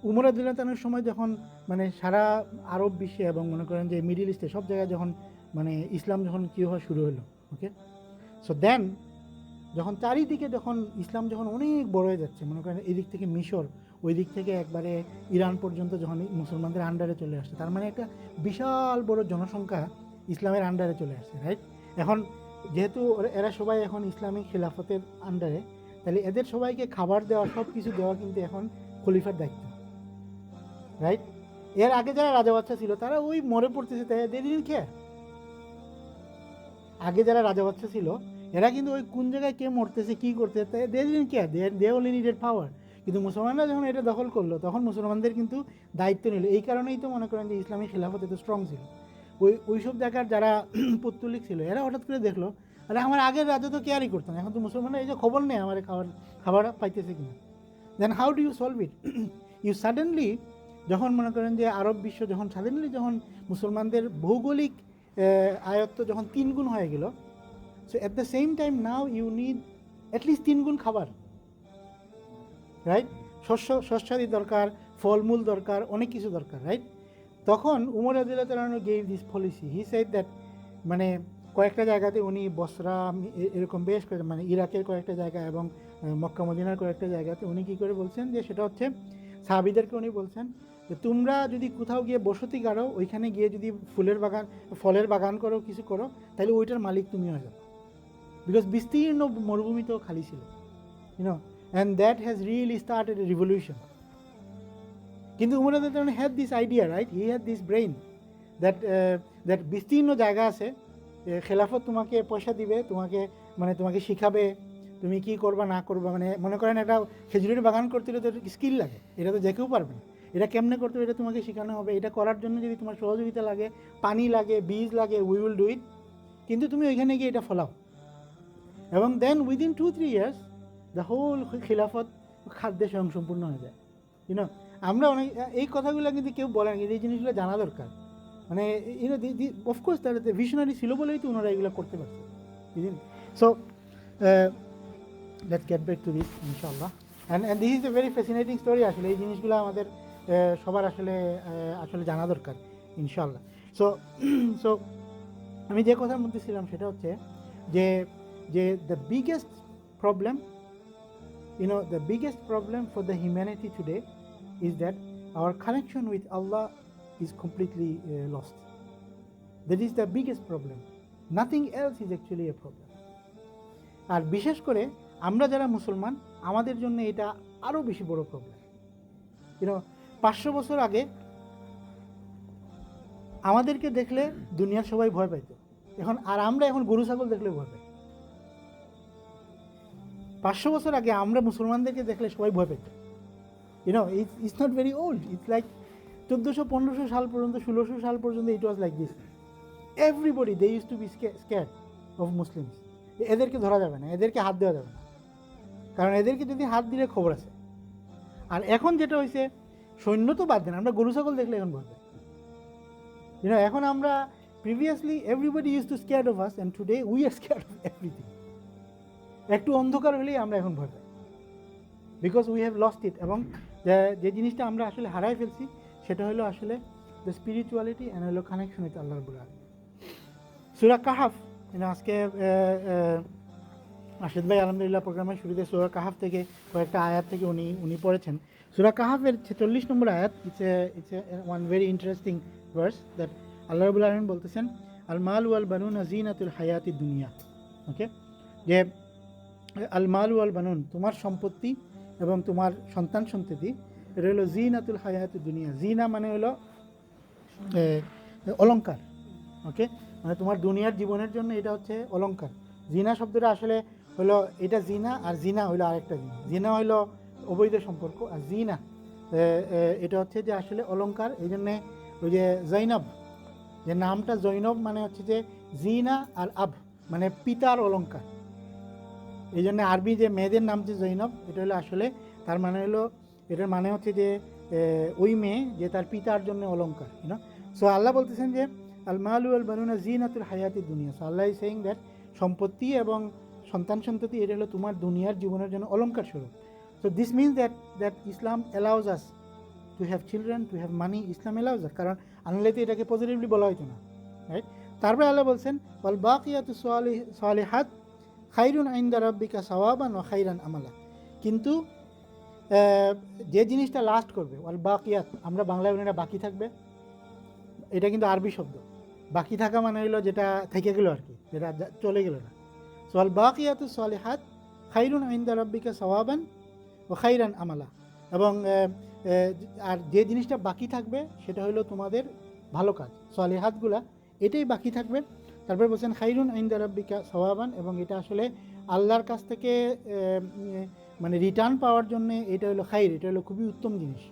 Umar রাদিয়াল্লাহু তাআলার সময় যখন মানে সারা আরব বিশ্বে এবং মনে করেন যে মিডল ইস্টে সব জায়গায় যখন মানে ইসলাম যখন কী হওয়া শুরু হলো, ওকে, সো দেন যখন চারিদিকে যখন ইসলাম যখন অনেক বড় হয়ে যাচ্ছে, মনে করেন এদিক থেকে মিশর, ওই দিক থেকে একবারে ইরান পর্যন্ত যখন মুসলমানদের আন্ডারে চলে আসছে, তার মানে একটা বিশাল বড় জনসংখ্যা ইসলামের আন্ডারে চলে আসছে, রাইট? এখন যেহেতু এরা সবাই এখন ইসলামিক খিলাফতের আন্ডারে, তাহলে এদের সবাইকে খাবার দেওয়া, সব কিছু দেওয়া কিন্তু এখন খলিফার দায়িত্ব, রাইট? এর আগে যারা রাজা বাচ্চা ছিল তারা ওই মরে পড়তেছে, তাই এদের দিন খেয়ে আগে যারা রাজা বাচ্চা ছিল এরা কিন্তু ওই কোন জায়গায় কে মরতেছে কী করতেছে তাই they didn't care, they only needed power. কিন্তু মুসলমানরা যখন এটা দখল করলো তখন মুসলমানদের কিন্তু দায়িত্ব নিল। এই কারণেই তো মনে করেন যে ইসলামী খিলাফত এত স্ট্রং ছিল। ওইসব জায়গার যারা পত্তলিক ছিল এরা হঠাৎ করে দেখলো, আরে আমার আগের রাজা তো কেয়ারই করতো না, এখন তো মুসলমানরা এই যে খবর নেই আমার খাবার পাইতেছে কিনা। Then how do you solve it? You suddenly যখন মনে করেন যে আরব বিশ্ব যখন সাডেনলি যখন মুসলমানদের ভৌগোলিক আয়ত্ত যখন 3 গুণ হয়ে গেল, so at the same time now you need at least 3 গুণ খাবার, রাইট? শস্যাদি দরকার, ফলমূল দরকার, অনেক কিছু দরকার, রাইট? তখন উমর রাদিয়াল্লাহু তাআলা gave this policy. He said that মানে কয়েকটা জায়গাতে উনি বসরা এরকম বেশ মানে ইরাকের কয়েকটা জায়গা এবং মক্কা মদিনার কয়েকটা জায়গাতে উনি কী করে বলছেন যে সেটা হচ্ছে সাহাবীদেরকে উনি বলছেন যে তোমরা যদি কোথাও গিয়ে বসতি গাড়ো, ওইখানে গিয়ে যদি ফলের বাগান করো, কিছু করো, তাহলে ওইটার মালিক তুমি হয়ে যাবে। বিকজ বিস্তীর্ণ মরুভূমি তো খালি ছিল, you know, and that has really started a revolution. কিন্তু উমর রাদিয়াল্লাহু তাআলা had this idea, right? He had this brain that বিস্তীর্ণ জায়গা আছে, খেলাফত তোমাকে পয়সা দিবে, তোমাকে শিখাবে তুমি কি করবা না করবা। মানে মনে করেন একটা খেজুরের বাগান করতে হলে তো স্কিল লাগে, এটা তো যে কেউ পারবে না। এটা কেমনে করতে হবে এটা তোমাকে শেখানো হবে। এটা করার জন্য যদি তোমার সহযোগিতা লাগে, পানি লাগে, বীজ লাগে, উই উইল ডু ইট। কিন্তু তুমি ওইখানে গিয়ে এটা ফলাও, এবং দেন উইদিন 2-3 ইয়ার্স দ্য হোল খিলাফত খাদ্যে স্বয়ংসম্পূর্ণ হয়ে যায়। ইউনো, আমরা অনেক এই কথাগুলো কিন্তু কেউ বলে না, কিন্তু এই জিনিসগুলো জানা দরকার। মানে ইউনো অফকোর্স তারা ভিশনারি ছিল বলেই তো ওনারা এগুলো করতে পারছে, বুঝলেন? So let's get back to this ইনশাআল্লাহ। And this is a very fascinating story. আসলে এই জিনিসগুলো আমাদের সবার আসলে জানা দরকার ইনশাআল্লাহ। সো সো আমি যে কথার মধ্যে ছিলাম সেটা হচ্ছে যে the biggest problem, the biggest problem for the humanity today is that our connection with Allah is completely lost. That is the biggest problem. Nothing else is actually a problem. আর বিশেষ করে আমরা যারা মুসলমান, আমাদের জন্য এটা আরও বেশি বড় প্রবলেম। 500 বছর আগে আমাদেরকে দেখলে দুনিয়ার সবাই ভয় পাইত, আমরা এখন গরু ছাগল দেখলে ভয় পাই। 500 বছর আগে আমরা মুসলমানদেরকে দেখলে সবাই ভয় পেত। It's not very old, it's like 1400-1500 সাল পর্যন্ত, 1600 সাল পর্যন্ত it was like this. Everybody they use to be scared of Muslims. এদেরকে ধরা যাবে না, এদেরকে হাত দেওয়া যাবে না, কারণ এদেরকে যদি হাত দিলে খবর আছে। আর এখন যেটা হয়েছে, সৈন্য তো বাদ দেন, আমরা গরু ছাগল দেখলে এখন ভয় পাই। এখন আমরা previously everybody use to scared of us, and today we are scared of everything. একটু অন্ধকার হলেই আমরা এখন ভয় পাই, because we have lost it. এবং যে জিনিসটা আমরা আসলে হারাই ফেলছি সেটা হলো আসলে দ্য স্পিরিচুয়ালিটি অ্যান্ড হলো কানেকশন উইথ আল্লাহ রাব্বুল আলামিন। সূরা কাহাফ, আজকে রাশেদ ভাই আলহামদুলিল্লাহ প্রোগ্রামের শুরুতে সূরা কাহাফ থেকে কয়েকটা আয়াত থেকে উনি পড়েছেন। সূরা কাহাফের 46 নম্বর আয়াত, it's one very interesting verse that Allah রাব্বুল আলামিন বলতেছেন, আল মাল ওয়াল বানুন জিনাতুল হায়াতিদ দুনিয়া। ওকে, যে আল মাল ওয়াল বানুন, তোমার সম্পত্তি এবং তোমার সন্তান সন্ততি, এটা হলো জিনাতুল হায়াতিদ দুনিয়া। জিনা মানে হলো অলংকার। ওকে, মানে তোমার দুনিয়ার জীবনের জন্য এটা হচ্ছে অলংকার। জিনা শব্দটা আসলে হলো, এটা জিনা আর জিনা হইলো আরেকটা জিনা। জিনা হইলো অবৈধ সম্পর্ক, আর জিনা এটা হচ্ছে যে আসলে অলংকার। এই জন্যে ওই যে জৈনব, যে নামটা জৈনব মানে হচ্ছে যে জিনা আর আব মানে পিতার অলংকার। এই জন্য আরবি যে মেয়েদের নাম যে জৈনব, এটা হলো আসলে তার মানে হলো, এটার মানে হচ্ছে যে ওই মেয়ে যে তার পিতার জন্য অলংকার। সো আল্লাহ বলতেছেন যে আল মালু আল বানুনা জিনাতুল হায়াতি দুনিয়া। So Allah is saying that সম্পত্তি এবং সন্তান সন্ততি এটা হলো তোমার দুনিয়ার জীবনের জন্য অলংকার স্বরূপ। So this means that Islam allows us to have children, to have money. Islam allows us, কারণ আনলে তো এটাকে পজিটিভলি বলা হইতো না, রাইট? তারপরে আল্লাহ বলছেন ওয়াল বাকিয়াতু সালিহাত খাইরুন ইনদা রাব্বিকা সাওয়াবান ওয়া খাইরান আমালা। কিন্তু যে জিনিসটা লাস্ট করবে, ওয়াল বাকিয়াত, আমরা বাংলায় বলি না বাকি থাকবে, এটা কিন্তু আরবি শব্দ। বাকি থাকা মানে হলো যেটা থেকে গেল আর কি, যেটা চলে গেল না। সো ওয়াল বাকিয়াতু সালিহাত খাইরুন ইনদা রাব্বিকা সাওয়াবান ওয়া খাইরান আমালা। এবং আর যে জিনিসটা বাকি থাকবে সেটা হলো তোমাদের ভালো কাজ, সালিহাতগুলা এটাই বাকি থাকবে। তারপরে বলছেন খাইরুন ইনদা রাব্বিকা সাওয়াবান, এবং এটা আসলে আল্লাহর কাছ থেকে মানে রিটার্ন পাওয়ার জন্য এটা হলো খাইর, এটা হলো খুবই উত্তম জিনিস।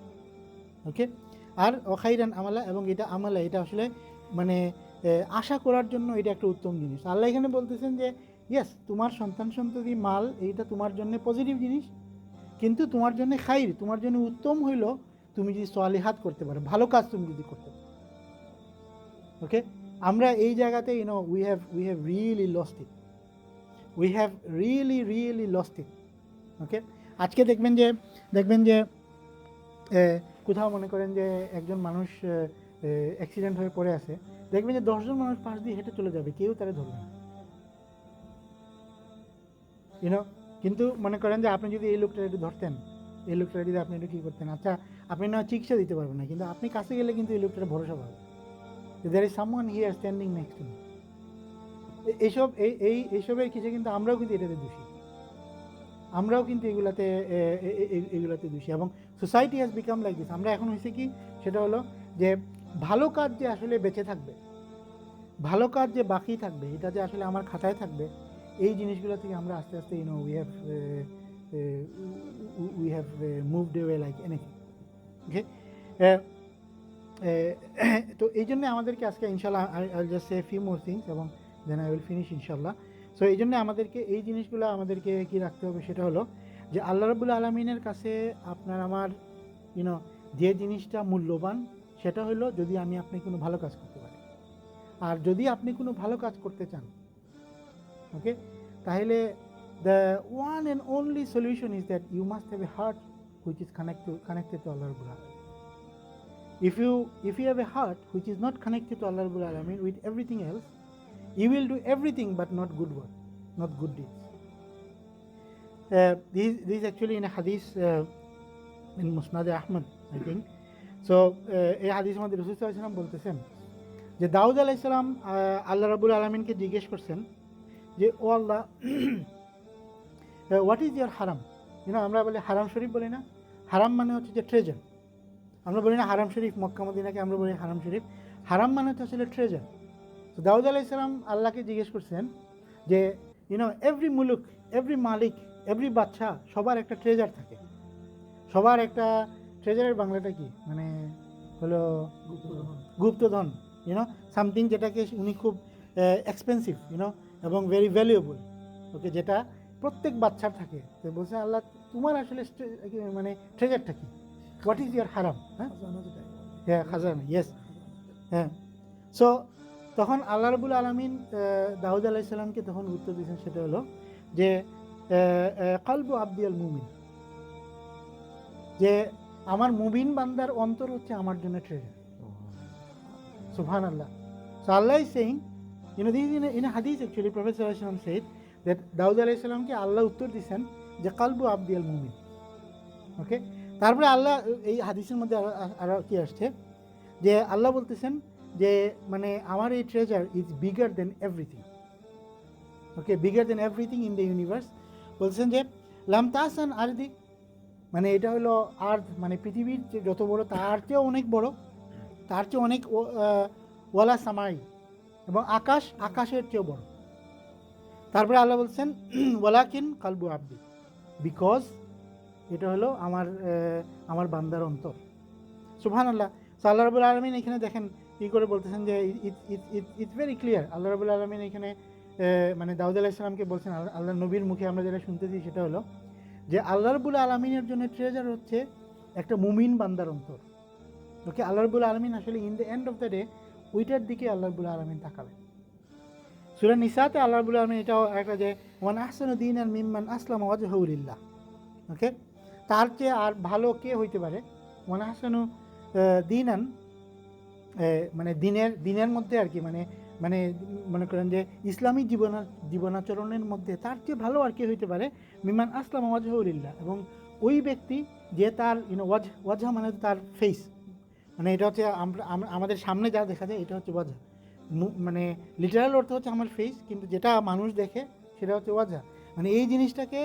ওকে, আর অখাইরান আমালা, এবং এটা আমালা এটা আসলে মানে আশা করার জন্য এটা একটা উত্তম জিনিস। আল্লাহ এখানে বলতেছেন যে ইয়েস, তোমার সন্তান সন্ততি মাল এইটা তোমার জন্য পজিটিভ জিনিস, কিন্তু তোমার জন্য খাইর, তোমার জন্য উত্তম হইল তুমি যদি সালিহাত করতে পারো, ভালো কাজ তুমি যদি করতে পারো। ওকে, আমরা এই জায়গাতে we have really lost it, we have really lost it. Okay, আজকে দেখবেন যে কোথাও মনে করেন যে একজন মানুষ অ্যাক্সিডেন্ট হয়ে পড়ে আছে, দেখবেন যে 10 জন মানুষ পাশ দিয়ে হেঁটে চলে যাবে, কেউ তারা ধরবে না, কিন্তু মনে করেন যে আপনি যদি এই লোকটা একটু ধরতেন, এই লোকটা যদি আপনি একটু কী করতেন, আচ্ছা আপনি না চিকিৎসা দিতে পারবেন না, কিন্তু আপনি কাছে গেলে কিন্তু এই লোকটার ভরসা পাবেন, there is someone here standing next to me. এইসবের কিছু কিন্তু আমরাও কিন্তু এটাতে দোষী, আমরাও কিন্তু এগুলাতে দোষী, এবং society has become like this. আমরা এখন হয়েছে কি, সেটা হলো যে ভালো কাজ যে আসলে বেঁচে থাকবে, ভালো কাজ যে বাকি থাকবে, এটা যে আসলে আমার খাতায় থাকবে, এই জিনিসগুলো থেকে আমরা আস্তে আস্তে we have moved away like anything. Okay, তো এই জন্য আমাদেরকে আজকে ইনশাল্লাহ I just say few more things এবং দেন আই উইল ফিনিশ ইনশাল্লাহ। সো এই জন্য আমাদেরকে এই জিনিসগুলো আমাদেরকে কি রাখতে হবে, সেটা হলো যে আল্লাহ রাব্বুল আলামিনের কাছে আপনার আমার যে জিনিসটা মূল্যবান, সেটা হলো যদি আমি আপনি কোনো ভালো কাজ করতে পারি। আর যদি আপনি কোনো ভালো কাজ করতে চান, ওকে, তাহলে the one and only solution is that you must have a heart which is connected to Allah রাব্বুল আলামিন। If you have a heart which is not connected to Allah Rabbul Alamin with everything else, you will do everything but not good work, not good deeds. This is actually in a hadith in Musnad Ahmad, I think. So এই হাদিসের মধ্যে রাসূল সাল্লাল্লাহু আলাইহি ওয়াসাল্লাম বলতেছেন যে দাউদ আলাইহিস সালাম আল্লাহ রাব্বুল আলামিনকে জিজ্ঞেস করছেন যে ও আল্লাহ, হোয়াট ইজ ইয়োর হারাম? আমরা বলি হারাম শরীফ বলি না, হারাম মানে হচ্ছে যে ট্রেজার। আমরা বলি না হারাম শরীফ, মক্কা মদিনাকে আমরা বলি হারাম শরীফ। হারাম মানে হচ্ছে আসলে ট্রেজার। তো দাউদ আলাইহিস সালাম আল্লাহকে জিজ্ঞেস করছেন যে এভরি মুলুক, এভরি মালিক, এভরি বাদশা, সবার একটা ট্রেজার থাকে, সবার একটা ট্রেজারের বাংলাটা কি মানে হলো গুপ্তধন, সামথিং যেটাকে উনি খুব এক্সপেন্সিভ এবং ভেরি ভ্যালুয়েবল, ওকে, যেটা প্রত্যেক বাচ্চার থাকে। তো বলছে আল্লাহ তোমার আসলে মানে ট্রেজারটা কি, হোয়াট ইজ ইয়ার হারাম? হ্যাঁ, খাজানা, ইয়েস, হ্যাঁ। সো তখন আল্লাহ রাব্বুল আলামিন দাউদ আলাইহিস সালামকে তখন উত্তর দিয়েছেন, সেটা হলো যে কলবু আব্দিয়াল মুমিন, যে আমার মুমিন বান্দার অন্তর হচ্ছে আমার জন্য ট্রেজার। সুবহানাল্লাহ। So Allah is saying, this is in a hadith actually, Prophet sallallahu alaihi wasallam said that দাউদ আলাইহিস সালামকে আল্লাহ উত্তর দিয়েছেন যে কলবু আব্দিয়াল মুমিন। ওকে, তারপরে আল্লাহ এই হাদিসের মধ্যে আরও কি আসছে যে আল্লাহ বলতেছেন যে মানে আমার এই treasure is bigger than everything. Okay, bigger than everything in the universe. বলছেন যে লাম তাসান আরদি, মানে এটা হলো আর্থ, মানে পৃথিবীর যে যত বড় তার চেয়েও অনেক বড়, তার চেয়ে অনেক ওয়ালা সামাই, এবং আকাশের চেয়েও বড়। তারপরে আল্লাহ বলছেন ওয়ালাকিন কালবু আব্দি, বিকজ এটা হলো আমার বান্দার অন্তর। সুবহানাল্লাহ। সো আল্লাহ রাব্বুল আলামিন এখানে দেখেন কী করে বলতেছেন যে ইটস ভেরি ক্লিয়ার। আল্লাহ রাব্বুল আলামিন এখানে মানে দাউদ আলাইহিস সালামকে বলছেন, আল্লাহ নবীর মুখে আমরা যেটা শুনতেছি সেটা হলো যে আল্লাহ রাব্বুল আলামিনের জন্য ট্রেজার হচ্ছে একটা মুমিন বান্দার অন্তর। ওকে, আল্লাহ রাব্বুল আলামিন আসলে in the end of the day ওইটার দিকে আল্লাহ রাব্বুল আলামিন তাকাবেন। সূরা নিসাতে আল্লাহ রাব্বুল আলামিন এটাও একটা যে ওয়ান আহসানু দীনান মিম্মান আসলামা ওয়াজহাহু লিল্লাহ। ওকে, তার চেয়ে আর ভালো কে হইতে পারে? ওয়ান আহসানু দীনান, মানে দিনের মধ্যে আর কি, মানে মানে মনে করেন যে ইসলামী জীবনাচরণের মধ্যে তার চেয়ে ভালো আর কি হইতে পারে? মিম্মান আসলামা ওয়াজহাহু লিল্লাহ, এবং ওই ব্যক্তি যে তার ওয়াজহা মানে তার ফেস, মানে এটা হচ্ছে আমাদের সামনে যা দেখা যায় এটা হচ্ছে ওয়াজহা, মানে লিটারাল অর্থ হচ্ছে আমার ফেস, কিন্তু যেটা মানুষ দেখে সেটা হচ্ছে ওয়াজহা। মানে এই জিনিসটাকে,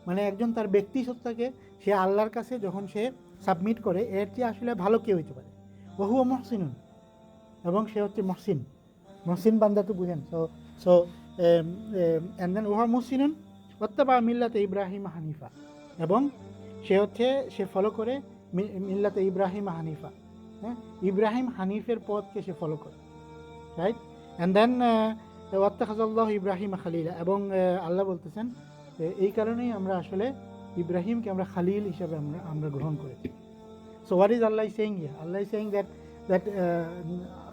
মানে একজন তার ব্যক্তি সত্তাকে সে আল্লাহর কাছে যখন সে সাবমিট করে, এর চেয়ে আসলে ভালো কে হইতে পারে? ওহুয়া মুহসিনুন, এবং সে হচ্ছে মহসিন বান্দা তো বুঝেন। সো সো অ্যান্ড দেন ওহা মুহসিনুন ওয়াত্তাবা মিল্লাতে ইব্রাহিম হানিফা, এবং সে ফলো করে মিল্লাতে ইব্রাহিম হানিফা, হ্যাঁ, ইব্রাহিম হানিফের পথকে সে ফলো করে, রাইট? অ্যান্ড দেন ওয়াত্তাখাযাল্লাহু ইব্রাহিম খালিলা, এবং আল্লাহ বলতেছেন এই কারণেই আমরা আসলে ইব্রাহিমকে আমরা খালিল হিসাবে আমরা গ্রহণ করেছি। So what is Allah saying here? Allah saying that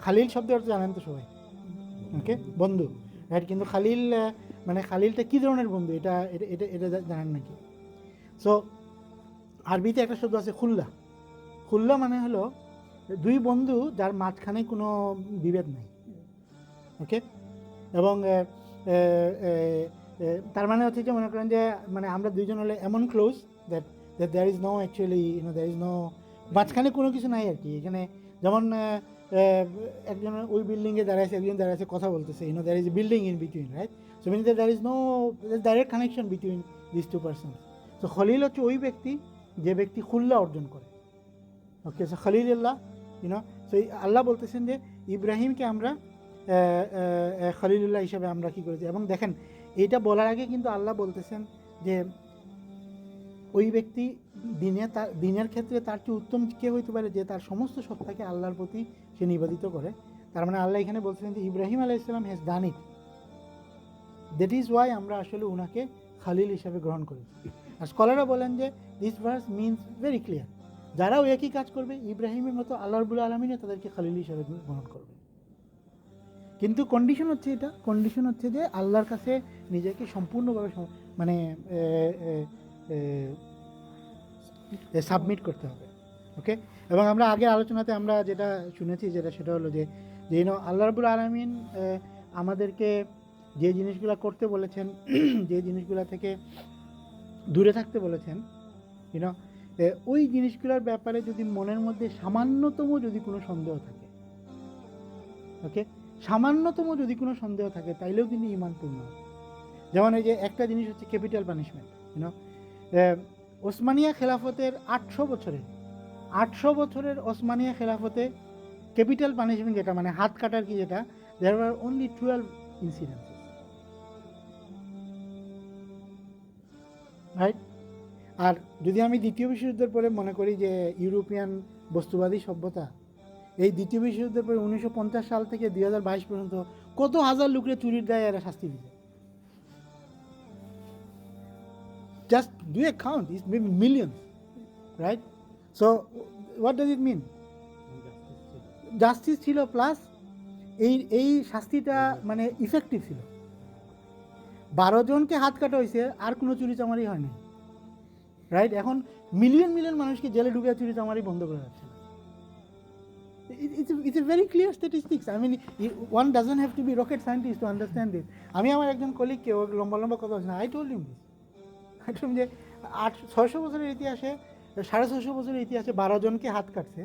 Khalil শব্দের অর্থ জানেন তো সবাই, ওকে, বন্ধু, রাইট? কিন্তু খালিল মানে খালিলটা কী ধরনের বন্ধু এটা এটা এটা জানেন নাকি? সো আরবিতে একটা শব্দ আছে খুল্লা মানে হলো দুই বন্ধু যার মাঝখানে কোনো বিভেদ নেই, ওকে, এবং তার মানে হচ্ছে যে মনে করেন যে মানে আমরা দুইজন হলে এমন close that there is no actually there is no মাঝখানে কোনো কিছু নাই আর কি। এখানে যেমন একজন ওই বিল্ডিংয়ে দাঁড়াইছে, একজন দাঁড়াইছে, কথা বলতেছে, there is a building in between, right? So means there is no direct connection between this two person. সো খলিল হচ্ছে ওই ব্যক্তি যে ব্যক্তি খুল্লা অর্জন করে, ওকে। সো খলিলুল্লাহ, সো আল্লাহ বলতেছেন যে ইব্রাহিমকে আমরা খলিলুল্লাহ হিসাবে আমরা কী করেছি। এবং দেখেন এইটা বলার আগে কিন্তু আল্লাহ বলতেছেন যে ওই ব্যক্তি দিনের ক্ষেত্রে তার চেয়ে উত্তম কে হইতে পারে? যে তার সমস্ত সত্তাকে আল্লাহর প্রতি সে নিবেদিত করে। তার মানে আল্লাহ এখানে বলতেছেন যে ইব্রাহিম আলাইহিস সালাম has done it, that is Y আমরা আসলে ওনাকে খালিল হিসাবে গ্রহণ করেছি। আর স্কলাররা বলেন যে this verse means very clear, যারা ওই একই কাজ করবে ইব্রাহিমের মতো, আল্লাহ রাব্বুল আলামিনও তাদেরকে খালিল হিসাবে গ্রহণ করবে। কিন্তু কন্ডিশন হচ্ছে যে আল্লাহর কাছে নিজেকে সম্পূর্ণভাবে মানে সাবমিট করতে হবে, ওকে। এবং আমরা আগে আলোচনাতে আমরা যেটা শুনেছি সেটা হলো যে আল্লাহ রাব্বুল আলামিন আমাদেরকে যে জিনিসগুলো করতে বলেছেন, যে জিনিসগুলো থেকে দূরে থাকতে বলেছেন, ওই জিনিসগুলোর ব্যাপারে যদি মনের মধ্যে সামান্যতম যদি কোনো সন্দেহ থাকে, ওকে, সামান্যতম যদি কোনো সন্দেহ থাকে, তাইলেও কিন্তু ঈমান পূর্ণ হবে। যেমন এই যে একটা জিনিস হচ্ছে ক্যাপিটাল পানিশমেন্ট। ওসমানিয়া খেলাফতের 800 বছরের ওসমানিয়া খেলাফতে ক্যাপিটাল পানিশমেন্ট যেটা মানে হাত কাটার কি যেটা, দেয়ার ওয়ার অনলি 12 ইনসিডেন্সেস, রাইট? আর যদি আমি দ্বিতীয় বিশ্বযুদ্ধের পরে মনে করি যে ইউরোপিয়ান বস্তুবাদী সভ্যতা, এই দ্বিতীয় বিশ্বযুদ্ধের পরে 1950 সাল থেকে 2022 পর্যন্ত কত হাজার লোকের চুরির দায়ে এরা শাস্তি দিচ্ছে। Just do a count, it's maybe millions, right? So what does it mean? Justice ছিল, প্লাস এই শাস্তিটা মানে ইফেক্টিভ ছিল। 12 জনকে হাত কাটা হয়েছে, আর কোনো চুরি চামারি হয় না, রাইট? এখন মিলিয়ন মানুষকে জেলে ঢুকে চুরি চামারি বন্ধ করে যাচ্ছে। It's a very clear statistics. I mean, one doesn't have to be rocket scientist to understand this. আমি আমার একজন কলিগকে লম্বা কথা বলছি না, I told him যে 600 বছরের ইতিহাসে 650 বছরের ইতিহাসে 12 জনকে হাত কাটছে,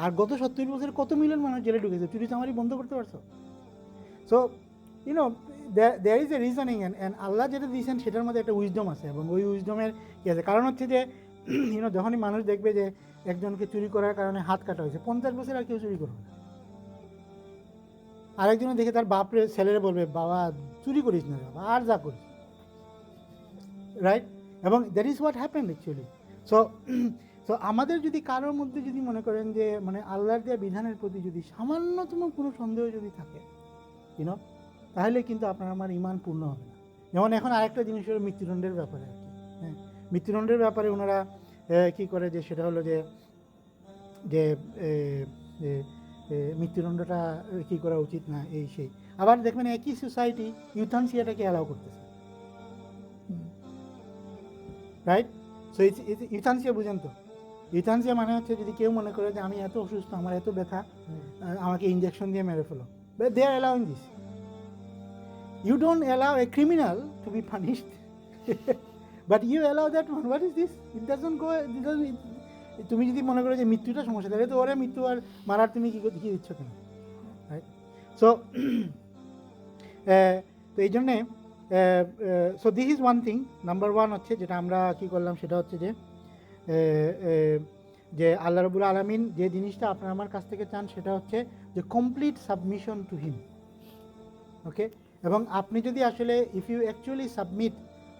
আর গত 70 বছরে কত মিলিয়ন মানুষ জেলে ঢুকেছে, চুরি চামারি বন্ধ করতে পারছো? So there is a reasoning, and আল্লাহ যেটা দিয়েছেন সেটার মধ্যে একটা উইজডম আছে, এবং ওই উইজডমের কী আছে, কারণ হচ্ছে যে যখনই মানুষ দেখবে যে একজনকে চুরি করার কারণে হাত কাটা হয়েছে, 50 বছর আর কেউ চুরি করবে না। আরেকজনে দেখে তার বাপরে ছেলেরে বলবে, বাবা চুরি করিস না বাবা, আর যা করিস, রাইট? এবং that is what happened actually. So আমাদের যদি কারোর মধ্যে যদি মনে করেন যে মানে আল্লাহর দেওয়া বিধানের প্রতি যদি সামান্যতম কোনো সন্দেহ যদি থাকে, তাহলে কিন্তু আপনার আমার ঈমান পূর্ণ হবে না। যেমন এখন আরেকটা জিনিস হলো মৃত্যুদণ্ডের ব্যাপারে আর কি। হ্যাঁ, মৃত্যুদণ্ডের ব্যাপারে ওনারা কী করে, যে সেটা হলো যে মৃত্যুদণ্ডটা কী করা উচিত না, এই সেই। আবার দেখবেন একই সোসাইটি ইউথানসিয়াটাকে অ্যালাউ করতেছে, রাইট? সো ইউথানসিয়া বুঝেন তো? ইউথানসিয়া মানে হচ্ছে যদি কেউ মনে করে যে আমি এত অসুস্থ, আমার এত ব্যথা, আমাকে ইঞ্জেকশন দিয়ে মেরে ফেলো, but they are allowing this. You don't allow a criminal to be punished, but you allow that one. What is this? It doesn't go. It doesn't. তুমি যদি মনে করো যে মৃত্যুটা সমস্যা, তাহলে তো ওরে মৃত্যু আর মারার তুমি কী দিচ্ছ কেন, রাইট? সো তো এই জন্যে so this is one thing. Number one হচ্ছে যেটা আমরা কী করলাম, সেটা হচ্ছে যে আল্লাহ রাব্বুল আলামিন যে জিনিসটা আপনার আমার কাছ থেকে চান সেটা হচ্ছে যে কমপ্লিট সাবমিশন টু হিম। ওকে? এবং আপনি যদি আসলে ইফ ইউ অ্যাকচুয়ালি সাবমিট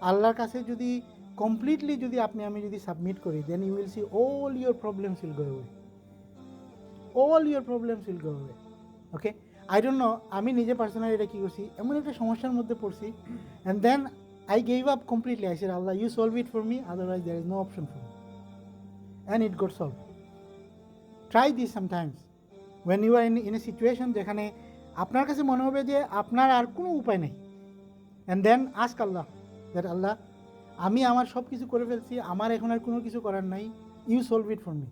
আল্লাহর কাছে, যদি কমপ্লিটলি যদি আমি যদি সাবমিট করি, then you will see all your problems will go away, all your problems will go away. Okay? I don't know, আমি নিজে পার্সোনালি এটা কী করছি, এমন একটা সমস্যার মধ্যে পড়ছি, and then I gave up completely. I said Allah, you solve it for me, otherwise there is no option for me, and it got solved. Try this sometimes when you are in a situation যেখানে আপনার কাছে মনে হবে যে আপনার আর কোনো উপায় নেই, and then ask Allah that Allah, আমি আমার সব কিছু করে ফেলছি, আমার এখন আর কোনো কিছু করার নাই, you solve it for me.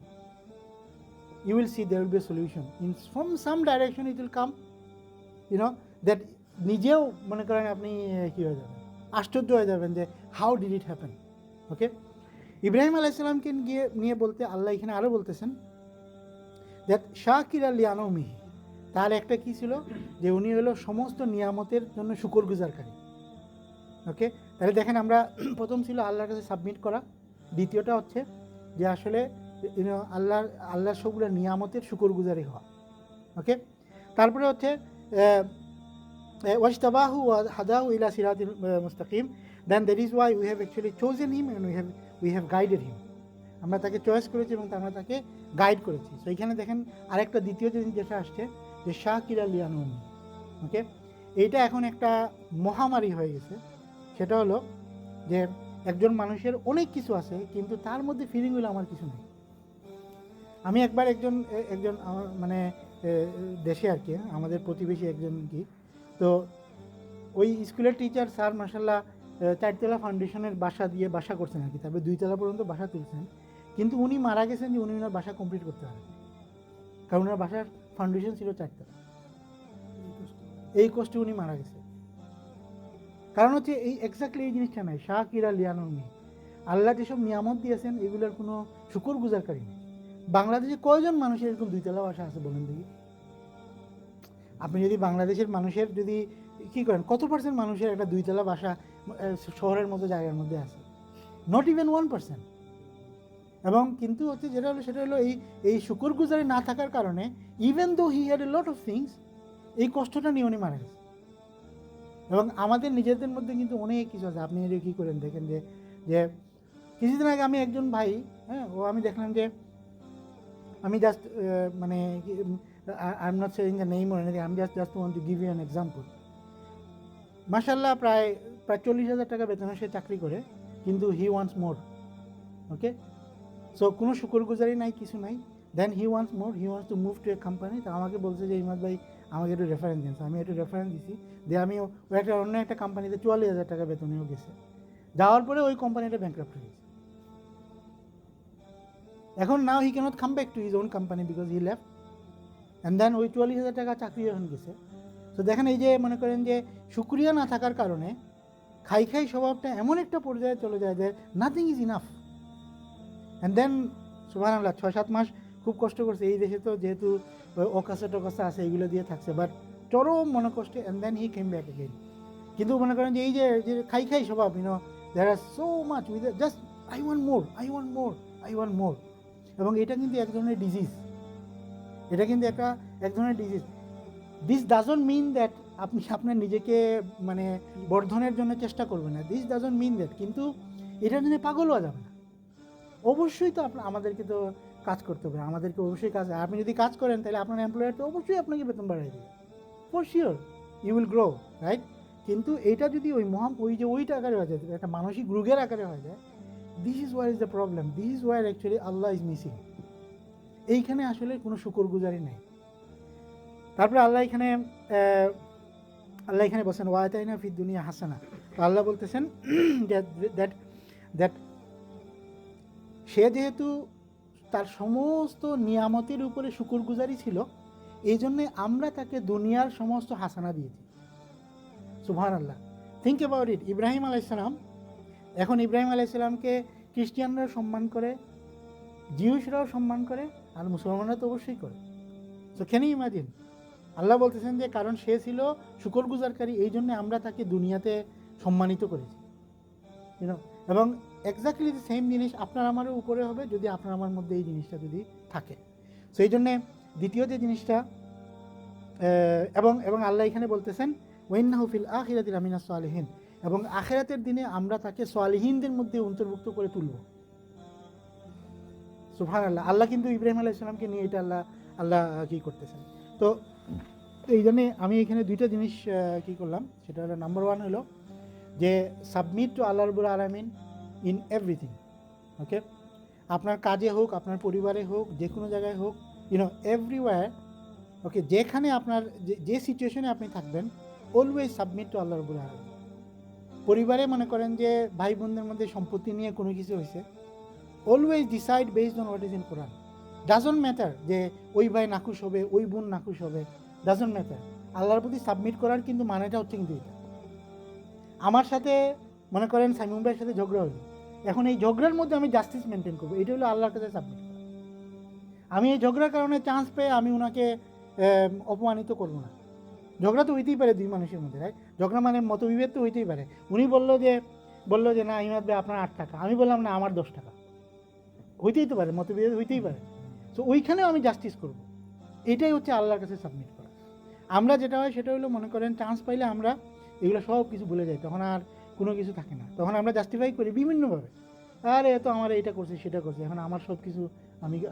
You will see there will be a solution in from some direction, it will come, you know that নিজেও মনে করেন আপনি কী হয়ে যাবেন, আশ্চর্য হয়ে যাবেন যে হাউ ডিড ইট হ্যাপেন। ওকে? ইব্রাহিম আলাইহিস সালামকে নিয়ে বলতে আল্লাহ এখানে আরও বলতেছেন দ্যাট শাকির আলী আনমিহি, তার একটা কী ছিল, যে উনি হলো সমস্ত নিয়ামতের জন্য শুকরগুজারকারী। ওকে? তাহলে দেখেন, আমরা প্রথম ছিল আল্লাহর কাছে সাবমিট করা, দ্বিতীয়টা হচ্ছে যে আসলে আল্লাহর সবগুলো নিয়ামতের শুকরগুজারি হওয়া। ওকে? তারপরে হচ্ছে ওয়াজতাবাহু ওয়া হাদাহু ইলা সিরাতিল মুস্তাকিম, then that is why we have actually chosen him and we have guided him. আমরা তাকে চয়েস করেছি এবং আমরা তাকে গাইড করেছি। সো এইখানে দেখেন আরেকটা দ্বিতীয় জিনিস যেটা আসছে, যে শাকির আলী আনমি। ওকে? এইটা এখন একটা মহামারী হয়ে গেছে। সেটা হলো যে একজন মানুষের অনেক কিছু আছে, কিন্তু তার মধ্যে ফিলিংগুলো আমার কিছু নেই। আমি একবার একজন মানে দেশে আর কি, আমাদের প্রতিবেশী একজন কি, তো ওই স্কুলের টিচার স্যার মাশাল্লাহ 4তলা ফাউন্ডেশনের বাসা করছেন আর কি, তারপরে 2তলা পর্যন্ত বাসা তুলছেন, কিন্তু উনি মারা গেছেন যে উনি ওনার বাসা কমপ্লিট করতে পারেন, কারণ ওনার বাসার ফাউন্ডেশন ছিল 4তলা। এই কষ্টে উনি মারা গেছে। কারণ হচ্ছে এই এক্স্যাক্টলি এই জিনিসটা নাই, শাকির আলী আনমি। আল্লাহ যেসব নিয়ামত দিয়েছেন এগুলোর কোনো শুকর গুজারকারী নেই। বাংলাদেশে কয়জন মানুষের এরকম 2তলা বাসা আছে বলেন দেখি? আপনি যদি বাংলাদেশের মানুষের যদি কী করেন, কত পার্সেন্ট মানুষের একটা 2তলা বাসা শহরের মতো জায়গার মধ্যে আছে? Not even 1%। এবং কিন্তু হচ্ছে যেটা হলো সেটা হলো এই শুকরগুজারি না থাকার কারণে, even though he had a lot of things, এই কষ্টটা নিয়ে উনি মারা গেছে। এবং আমাদের নিজেদের মধ্যে কিন্তু অনেক কিছু আছে। আপনি যদি কী করেন দেখেন যে কিছুদিন আগে আমি একজন ভাই, হ্যাঁ, আমি দেখলাম যে আমি জাস্ট মানে I am not saying the name or anything, আমি just want to give you an example. মাশাআল্লাহ প্রায় 40,000 টাকা বেতনে সে চাকরি করে, কিন্তু হি ওয়ান্টস মোর। ওকে? সো কোনো শুকরগুজারি নাই, কিছু নাই। Then he wants more, he wants to move to a company. তো আমাকে বলছে যে ইমাদ ভাই আমাকে একটু রেফারেন্স দিন। আমি একটু রেফারেন্স দিছি, দিয়ে আমি অন্য একটা কোম্পানিতে 44,000 টাকা বেতনেও গেছে। যাওয়ার পরে ওই কোম্পানিটা ব্যাংক্রাপ্ট হয়ে গেছে। এখন now he cannot come back to his own company because he left, and then ওই 44,000 টাকা চাকরি এখন গেছে। তো দেখেন এই যে মনে করেন যে শুকরিয়া না থাকার কারণে খাই স্বভাবটা এমন একটা পর্যায়ে চলে যায় যে nothing is enough. And then সুবহানাল্লাহ 6-7 মাস খুব কষ্ট করছে এই দেশে, তো যেহেতু অকাসা টকাসা আছে এইগুলো দিয়ে থাকছে, বাট চরম মনে কষ্টে। And then he came back again. কিন্তু মনে করেন যে এই যে খাই স্বভাব, there are so much with just I want more, I want more, I want more. এবং এটা কিন্তু এক ধরনের ডিজিজ, এটা কিন্তু এক ধরনের disease. This doesn't mean that আপনি আপনার নিজেকে মানে বর্ধনের জন্য চেষ্টা করবেন না, দিস ডাজন্ট মিন দ্যাট, কিন্তু এটার জন্য পাগল হওয়া যাবে না। অবশ্যই তো আমাদেরকে তো কাজ করতে হবে, আমাদেরকে অবশ্যই কাজ। আপনি যদি কাজ করেন তাহলে আপনার এমপ্লয়ার তো অবশ্যই আপনাকে বেতন বাড়াই দেবে, for sure you will grow, right? কিন্তু এইটা যদি ওইটা আকারে হয়ে যায়, একটা মানসিক রোগের আকারে হয়ে যায়, this is where is the problem, this is where actually Allah is missing. এইখানে আসলে কোনো শুকরগুজারি নেই। তারপরে আল্লাহ এখানে বলছেন ওয়াতাইনা ফিদ দুনিয়া হাসানা। তো আল্লাহ বলতেছেন দ্যাট দ্যাট সে যেহেতু তার সমস্ত নিয়ামতের উপরে শুকরগুজারি ছিল, এই জন্যে আমরা তাকে দুনিয়ার সমস্ত হাসানা দিয়েছি। সুবহানাল্লাহ, থিঙ্ক অ্যাবাউট ইট। ইব্রাহিম আলাইসালাম, এখন ইব্রাহিম আলাইসালামকে খ্রিস্টিয়ানরাও সম্মান করে, জিউসরাও সম্মান করে, আর মুসলমানরা তো অবশ্যই করে। সো ক্যান ইউ ইমাজিন, আল্লাহ বলতেছেন যে কারণ সে ছিল শুকরগুজারকারী, এই জন্য আমরা তাকে দুনিয়াতে সম্মানিত করেছি, ইউনো। এবং এক্স্যাক্টলি দ্য সেম জিনিস আপনার আমারও উপরে হবে যদি আপনার আমার মধ্যে এই জিনিসটা যদি থাকে। সেই জন্যে দ্বিতীয় যে জিনিসটা, এবং আল্লাহ এখানে বলতেছেন ওয়াইন্নাহু ফিল আখিরাতি লামিনাস সালিহিন, এবং আখিরাতের দিনে আমরা তাকে সালিহিনদের মধ্যে অন্তর্ভুক্ত করে তুলব। সুবহানাল্লাহ, আল্লাহ কিন্তু ইব্রাহিম আলাইহিস সালামকে নিয়ে এটা আল্লাহ কি করতেছেন। তো এই জন্যে আমি এখানে দুইটা জিনিস কি করলাম, সেটা হলো নাম্বার ওয়ান হলো যে সাবমিট টু আল্লাহ রাব্বুল আলামিন ইন এভরিথিং। ওকে, আপনার কাজে হোক, আপনার পরিবারে হোক, যে কোনো জায়গায় হোক, ইউনো এভরিওয়্যার। ওকে, যেখানে আপনার যে সিচুয়েশনে আপনি থাকবেন, অলওয়েজ সাবমিট টু আল্লাহ রাব্বুল আলামিন। পরিবারে মনে করেন যে ভাই বোনদের মধ্যে সম্পত্তি নিয়ে কোনো কিছু হয়েছে, always decide based on what is in Quran. Doesn't matter যে ওই ভাই নাখুশ হবে, ওই বোন নাখুশ হবে, ডাজন্ট ম্যাটার। আল্লাহর প্রতি সাবমিট করার কিন্তু মানেটা হচ্ছে কিন্তু এটা। আমার সাথে মনে করেন সাইমুন ভাইয়ের সাথে ঝগড়া হলো, এখন এই ঝগড়ার মধ্যে আমি জাস্টিস মেনটেন করবো, এটা হলো আল্লাহর কাছে সাবমিট করা। আমি এই ঝগড়ার কারণে চান্স পেয়ে আমি ওনাকে অপমানিত করবো না। ঝগড়া তো হইতেই পারে দুই মানুষের মধ্যে, রাইট? ঝগড়া মানে মতবিভেদ তো হইতেই পারে। উনি বললো যে না ইমাদ ভাই আপনার 8 টাকা, আমি বললাম না আমার 10 টাকা, হইতেই তো পারে, মতবিভেদ হইতেই পারে। সো ওইখানেও আমি জাস্টিস করব। এটাই হচ্ছে আল্লাহর কাছে সাবমিট করা। আমরা যেটা হয় সেটা হলো মনে করেন চান্স পাইলে আমরা এগুলো সব কিছু ভুলে যাই, তখন আর কোনো কিছু থাকে না, তখন আমরা জাস্টিফাই করি বিভিন্নভাবে। আরে তো আমার এইটা করছে সেটা করছে, এখন আমার সব কিছু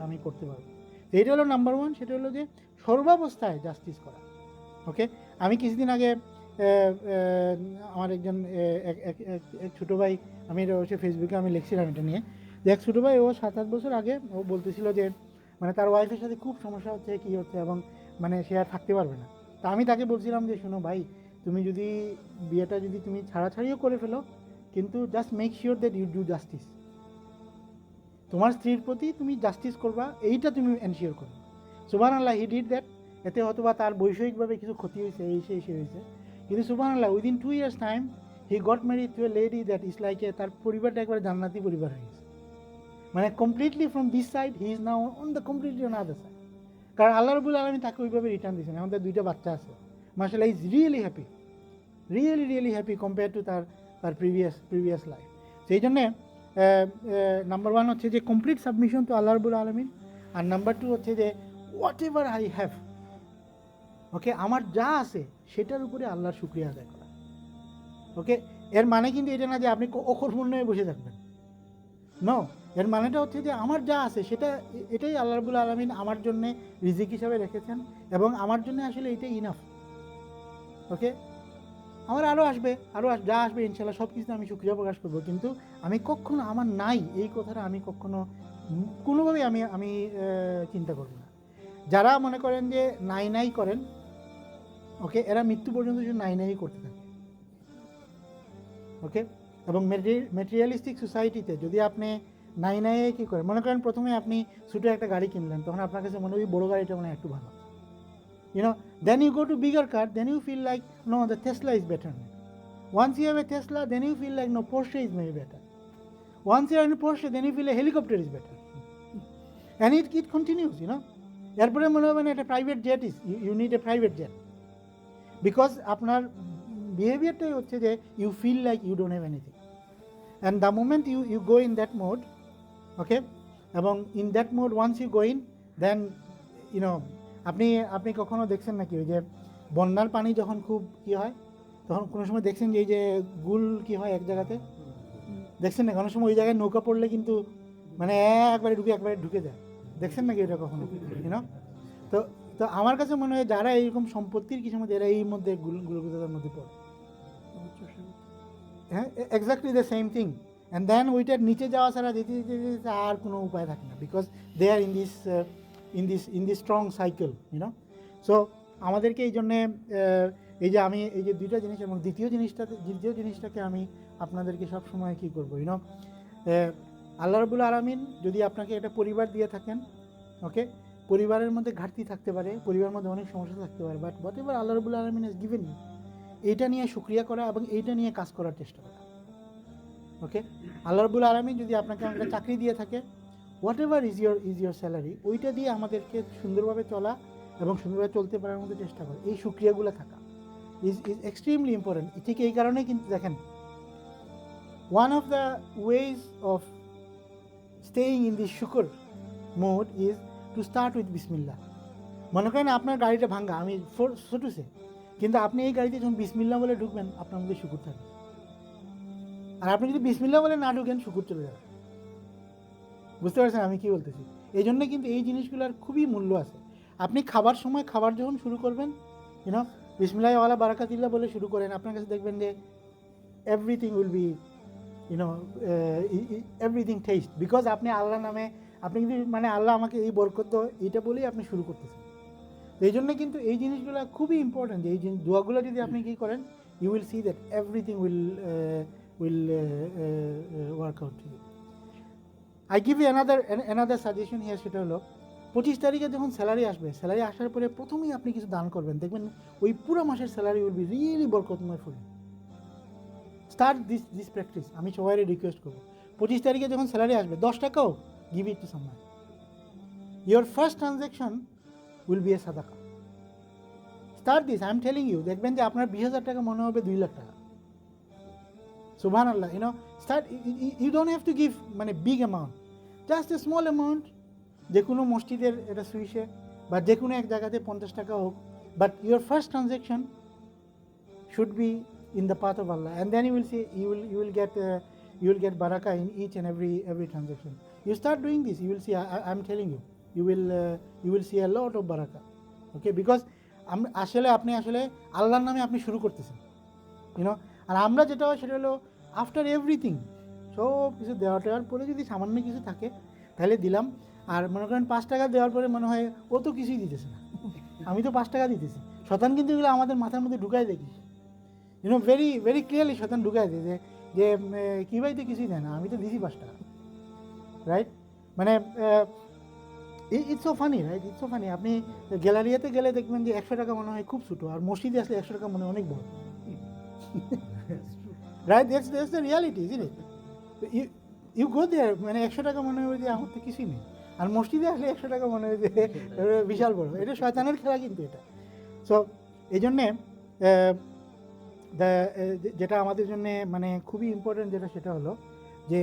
আমি করতে পারবো। তো এটা হলো নাম্বার ওয়ান, সেটা হলো যে সর্বাবস্থায় জাস্টিস করা। ওকে, আমি কিছুদিন আগে আমার একজন এক ছোটো ভাই, আমি এটা হচ্ছে ফেসবুকে আমি লিখছিলাম এটা নিয়ে, যে এক ছোটো ভাই, ও 7-8 বছর আগে ও বলতেছিল যে মানে তার ওয়াইফের সাথে খুব সমস্যা হচ্ছে, কী হচ্ছে, এবং মানে সে আর থাকতে পারবে না। তা আমি তাকে বলছিলাম যে শোনো ভাই, তুমি যদি বিয়েটা যদি তুমি ছাড়াছাড়িও করে ফেলো, কিন্তু just make sure that you do justice. তোমার স্ত্রীর প্রতি তুমি জাস্টিস করবা, এইটা তুমি এনশিওর করবে। সুবহানাল্লাহ, হি ডিড দ্যাট। এতে হয়তো বা তার বৈষয়িকভাবে কিছু ক্ষতি হয়েছে, এই হয়েছে, কিন্তু সুবহানাল্লাহ within 2 years time he got married to a lady that is like তার পরিবারটা একবারে জান্নাতি পরিবার হয়ে গেছে। মানে completely from this side he is now on the completely on other side. কারণ আল্লাহ রাব্বুল আলামিন তাকে ওইভাবে রিটার্ন দিয়েছেন। এখন তার 2টা বাচ্চা আছে, মাশাআল্লাহ, is really happy, really happy compare to তার প্রিভিয়াস লাইফ। সেই জন্যে নাম্বার ওয়ান হচ্ছে যে কমপ্লিট সাবমিশন তো আল্লাহ রাব্বুল আলামিন, আর নাম্বার 2 হচ্ছে যে হোয়াট এভার আই হ্যাভ, ওকে, আমার যা আছে সেটার উপরে আল্লাহর শুকরিয়া আদায় করা। ওকে, এর মানে কিন্তু এটা না যে আপনি অকর্মণ্য হয়ে বসে থাকবেন, নো। এর মানেটা হচ্ছে যে আমার যা আছে এটাই আল্লাহ রাব্বুল আলামিন আমার জন্য রিজিক হিসাবে রেখেছেন, এবং আমার জন্য আসলে এটাই ইনাফ। ওকে, আমার আরও যা আসবে ইনশাল্লাহ সব কিছু আমি শুকরিয়া প্রকাশ করবো, কিন্তু আমি কখনো আমার নাই এই কথাটা আমি কখনো কোনোভাবেই আমি চিন্তা করব না। যারা মনে করেন যে নাই করেন, ওকে, এরা মৃত্যু পর্যন্ত শুধু নাই করতে থাকে। ওকে, এবং মেটেরিয়ালিস্টিক সোসাইটিতে যদি আপনি নাই কী করেন, মনে করেন প্রথমে আপনি ছোটো একটা গাড়ি কিনলেন, তখন আপনার কাছে মনে হয় বড়ো গাড়িটা মনে হয় একটু ভালো, then you go to bigger car, then you feel like no, the Tesla is better. Once you have a Tesla, then you feel like no, Porsche is maybe better. Once you are in a Porsche, then you feel a helicopter is better. And it continues, এরপরে মনে হবে না একটা private jet you need a private jet, because আপনার বিহেভিয়ারটাই হচ্ছে যে you feel like you don't have anything, and the moment you go in that mode, okay, এবং in that mode once you go in, then আপনি কখনো দেখছেন নাকি ওই যে বন্যার পানি যখন খুব কী হয়, তখন কোনো সময় দেখছেন যে এই যে গুল কী হয় এক জায়গাতে, দেখছেন না? কোনো সময় ওই জায়গায় নৌকা পড়লে কিন্তু মানে একবারে ঢুকে যায়, দেখছেন নাকি এটা কখনো? তো আমার কাছে মনে হয় যারা এইরকম সম্পত্তির কিছু মধ্যে, এরা এই মধ্যে গুলগুতার মধ্যে পড়ে। হ্যাঁ, exactly the same thing. And then ওইটার নিচে যাওয়া ছাড়া যেতে আর কোনো উপায় থাকে না, because they are in this strong cycle, so আমাদেরকে এই জন্যে এই যে আমি এই যে দুইটা জিনিস এবং দ্বিতীয় জিনিসটাকে আমি আপনাদেরকে সবসময় কী করবো আল্লাহ রাব্বুল আলামিন যদি আপনাকে একটা পরিবার দিয়ে থাকেন, ওকে, পরিবারের মধ্যে ঘাটতি থাকতে পারে, পরিবারের মধ্যে অনেক সমস্যা থাকতে পারে, বাট হোয়াট এভার আল্লাহ রাব্বুল আলামিন হ্যাজ গিভেন ইউ, এইটা নিয়ে শুকরিয়া করা এবং এইটা নিয়ে কাজ করার চেষ্টা করা। ওকে, আল্লাহ রাব্বুল আলামিন যদি আপনাকে একটা চাকরি দিয়ে থাকে, what ever is your salary, ওইটা দিয়ে আমাদেরকে সুন্দরভাবে চলা এবং সুন্দরভাবে চলতে পারার মধ্যে চেষ্টা করে, এই শুকরিয়াগুলো থাকা ইজ এক্সট্রিমলি ইম্পর্টেন্ট। ঠিক এই কারণেই কিন্তু দেখেন, one of the ways of staying in this shukr mode is to start with bismillah. মনে করেন আপনার গাড়িটা ভাঙ্গা, আমি ছোটুছে, কিন্তু আপনি এই গাড়িতে যখন বিসমিল্লাহ বলে ঢুকবেন, আপনার মধ্যে শুকুর থাকবে। আর আপনি যদি বিসমিল্লাহ বলে না ঢুকেন, শুকুর চলে যাবে। বুঝতে পারছেন আমি কি বলতেছি? এই জন্য কিন্তু এই জিনিসগুলোর খুবই মূল্য আছে। আপনি খাবার সময় খাবার যখন শুরু করবেন, বিসমিল্লাহ ওয়ালা বারাকাতিল্লাহ বলে শুরু করেন, আপনার কাছে দেখবেন যে everything will be everything test, because আপনি আল্লাহ নামে, আপনি কিন্তু আল্লাহ আমাকে এই বরকত দাও, এইটা বলেই আপনি শুরু করতেছেন। তো এই জন্য কিন্তু এই জিনিসগুলো খুবই ইম্পর্টেন্ট, যে এই দোয়াগুলো যদি আপনি কী করেন, you will see that everything will work out to you. I give you another suggestion here, সেটা হলো 25 তারিখে যখন স্যালারি আসবে, স্যালারি আসার পরে প্রথমেই আপনি কিছু দান করবেন, দেখবেন ওই পুরো মাসের স্যালারি উইল বি রিয়েলি বরকতময় ফুল। Start this practice. আমি সবাই রিকোয়েস্ট করবো, 25 তারিখে যখন স্যালারি আসবে, 10 টাকাও give it to someone. Your first transaction will be a সাদাকা। Start this, I am telling you, দেখবেন যে আপনার 20,000 টাকা মনে হবে 2 লাখ টাকা। সুবহানাল্লাহ, start, you don't have to give big amount, just a small amount. যে কোনো মসজিদের এটা সুইচে বা যে কোনো এক জায়গাতে 50 টাকা হোক, but your first transaction should be in the path of Allah, and then you will see, you will get barakah in each and every transaction. You start doing this, you will see, I'm telling you, you will see a lot of barakah. Okay, because আপনি আসলে আল্লাহর নামে আপনি শুরু করতেছেন, আর আমরা যেটা হয় সেটা হলো আফটার এভরিথিং, সব কিছু দেওয়ার পরে যদি সামান্য কিছু থাকে তাহলে দিলাম। আর মনে করেন 5 টাকা দেওয়ার পরে মনে হয় ও তো কিছুই দিতেছে না, আমি তো 5 টাকা দিতেছি। শয়তান কিন্তু এগুলো আমাদের মাথার মধ্যে ঢুকাই দেখি, ভেরি ভেরি ক্লিয়ারলি শয়তান ঢুকাই দেয় যে কী ভাই তো কিছুই দেয় না, আমি তো দিছি 5 টাকা, right? It's so funny, right? It's so funny. আপনি গ্যালারিয়াতে গেলে দেখবেন যে 100 টাকা মনে হয় খুব ছোটো, আর মসজিদে আসলে 100 টাকা মনে হয় অনেক বড়, right? That's the reality, isn't it? You go there, 100 টাকা মনে হয় যে আমার তো কিছুই নেই, আর মসজিদে আসলে 100 টাকা মনে হয় যে বিশাল বড়। এটা শয়তানের খেলা কিন্তু এটা। সো এই জন্যে যেটা আমাদের জন্য খুবই ইম্পর্টেন্ট, সেটা হলো যে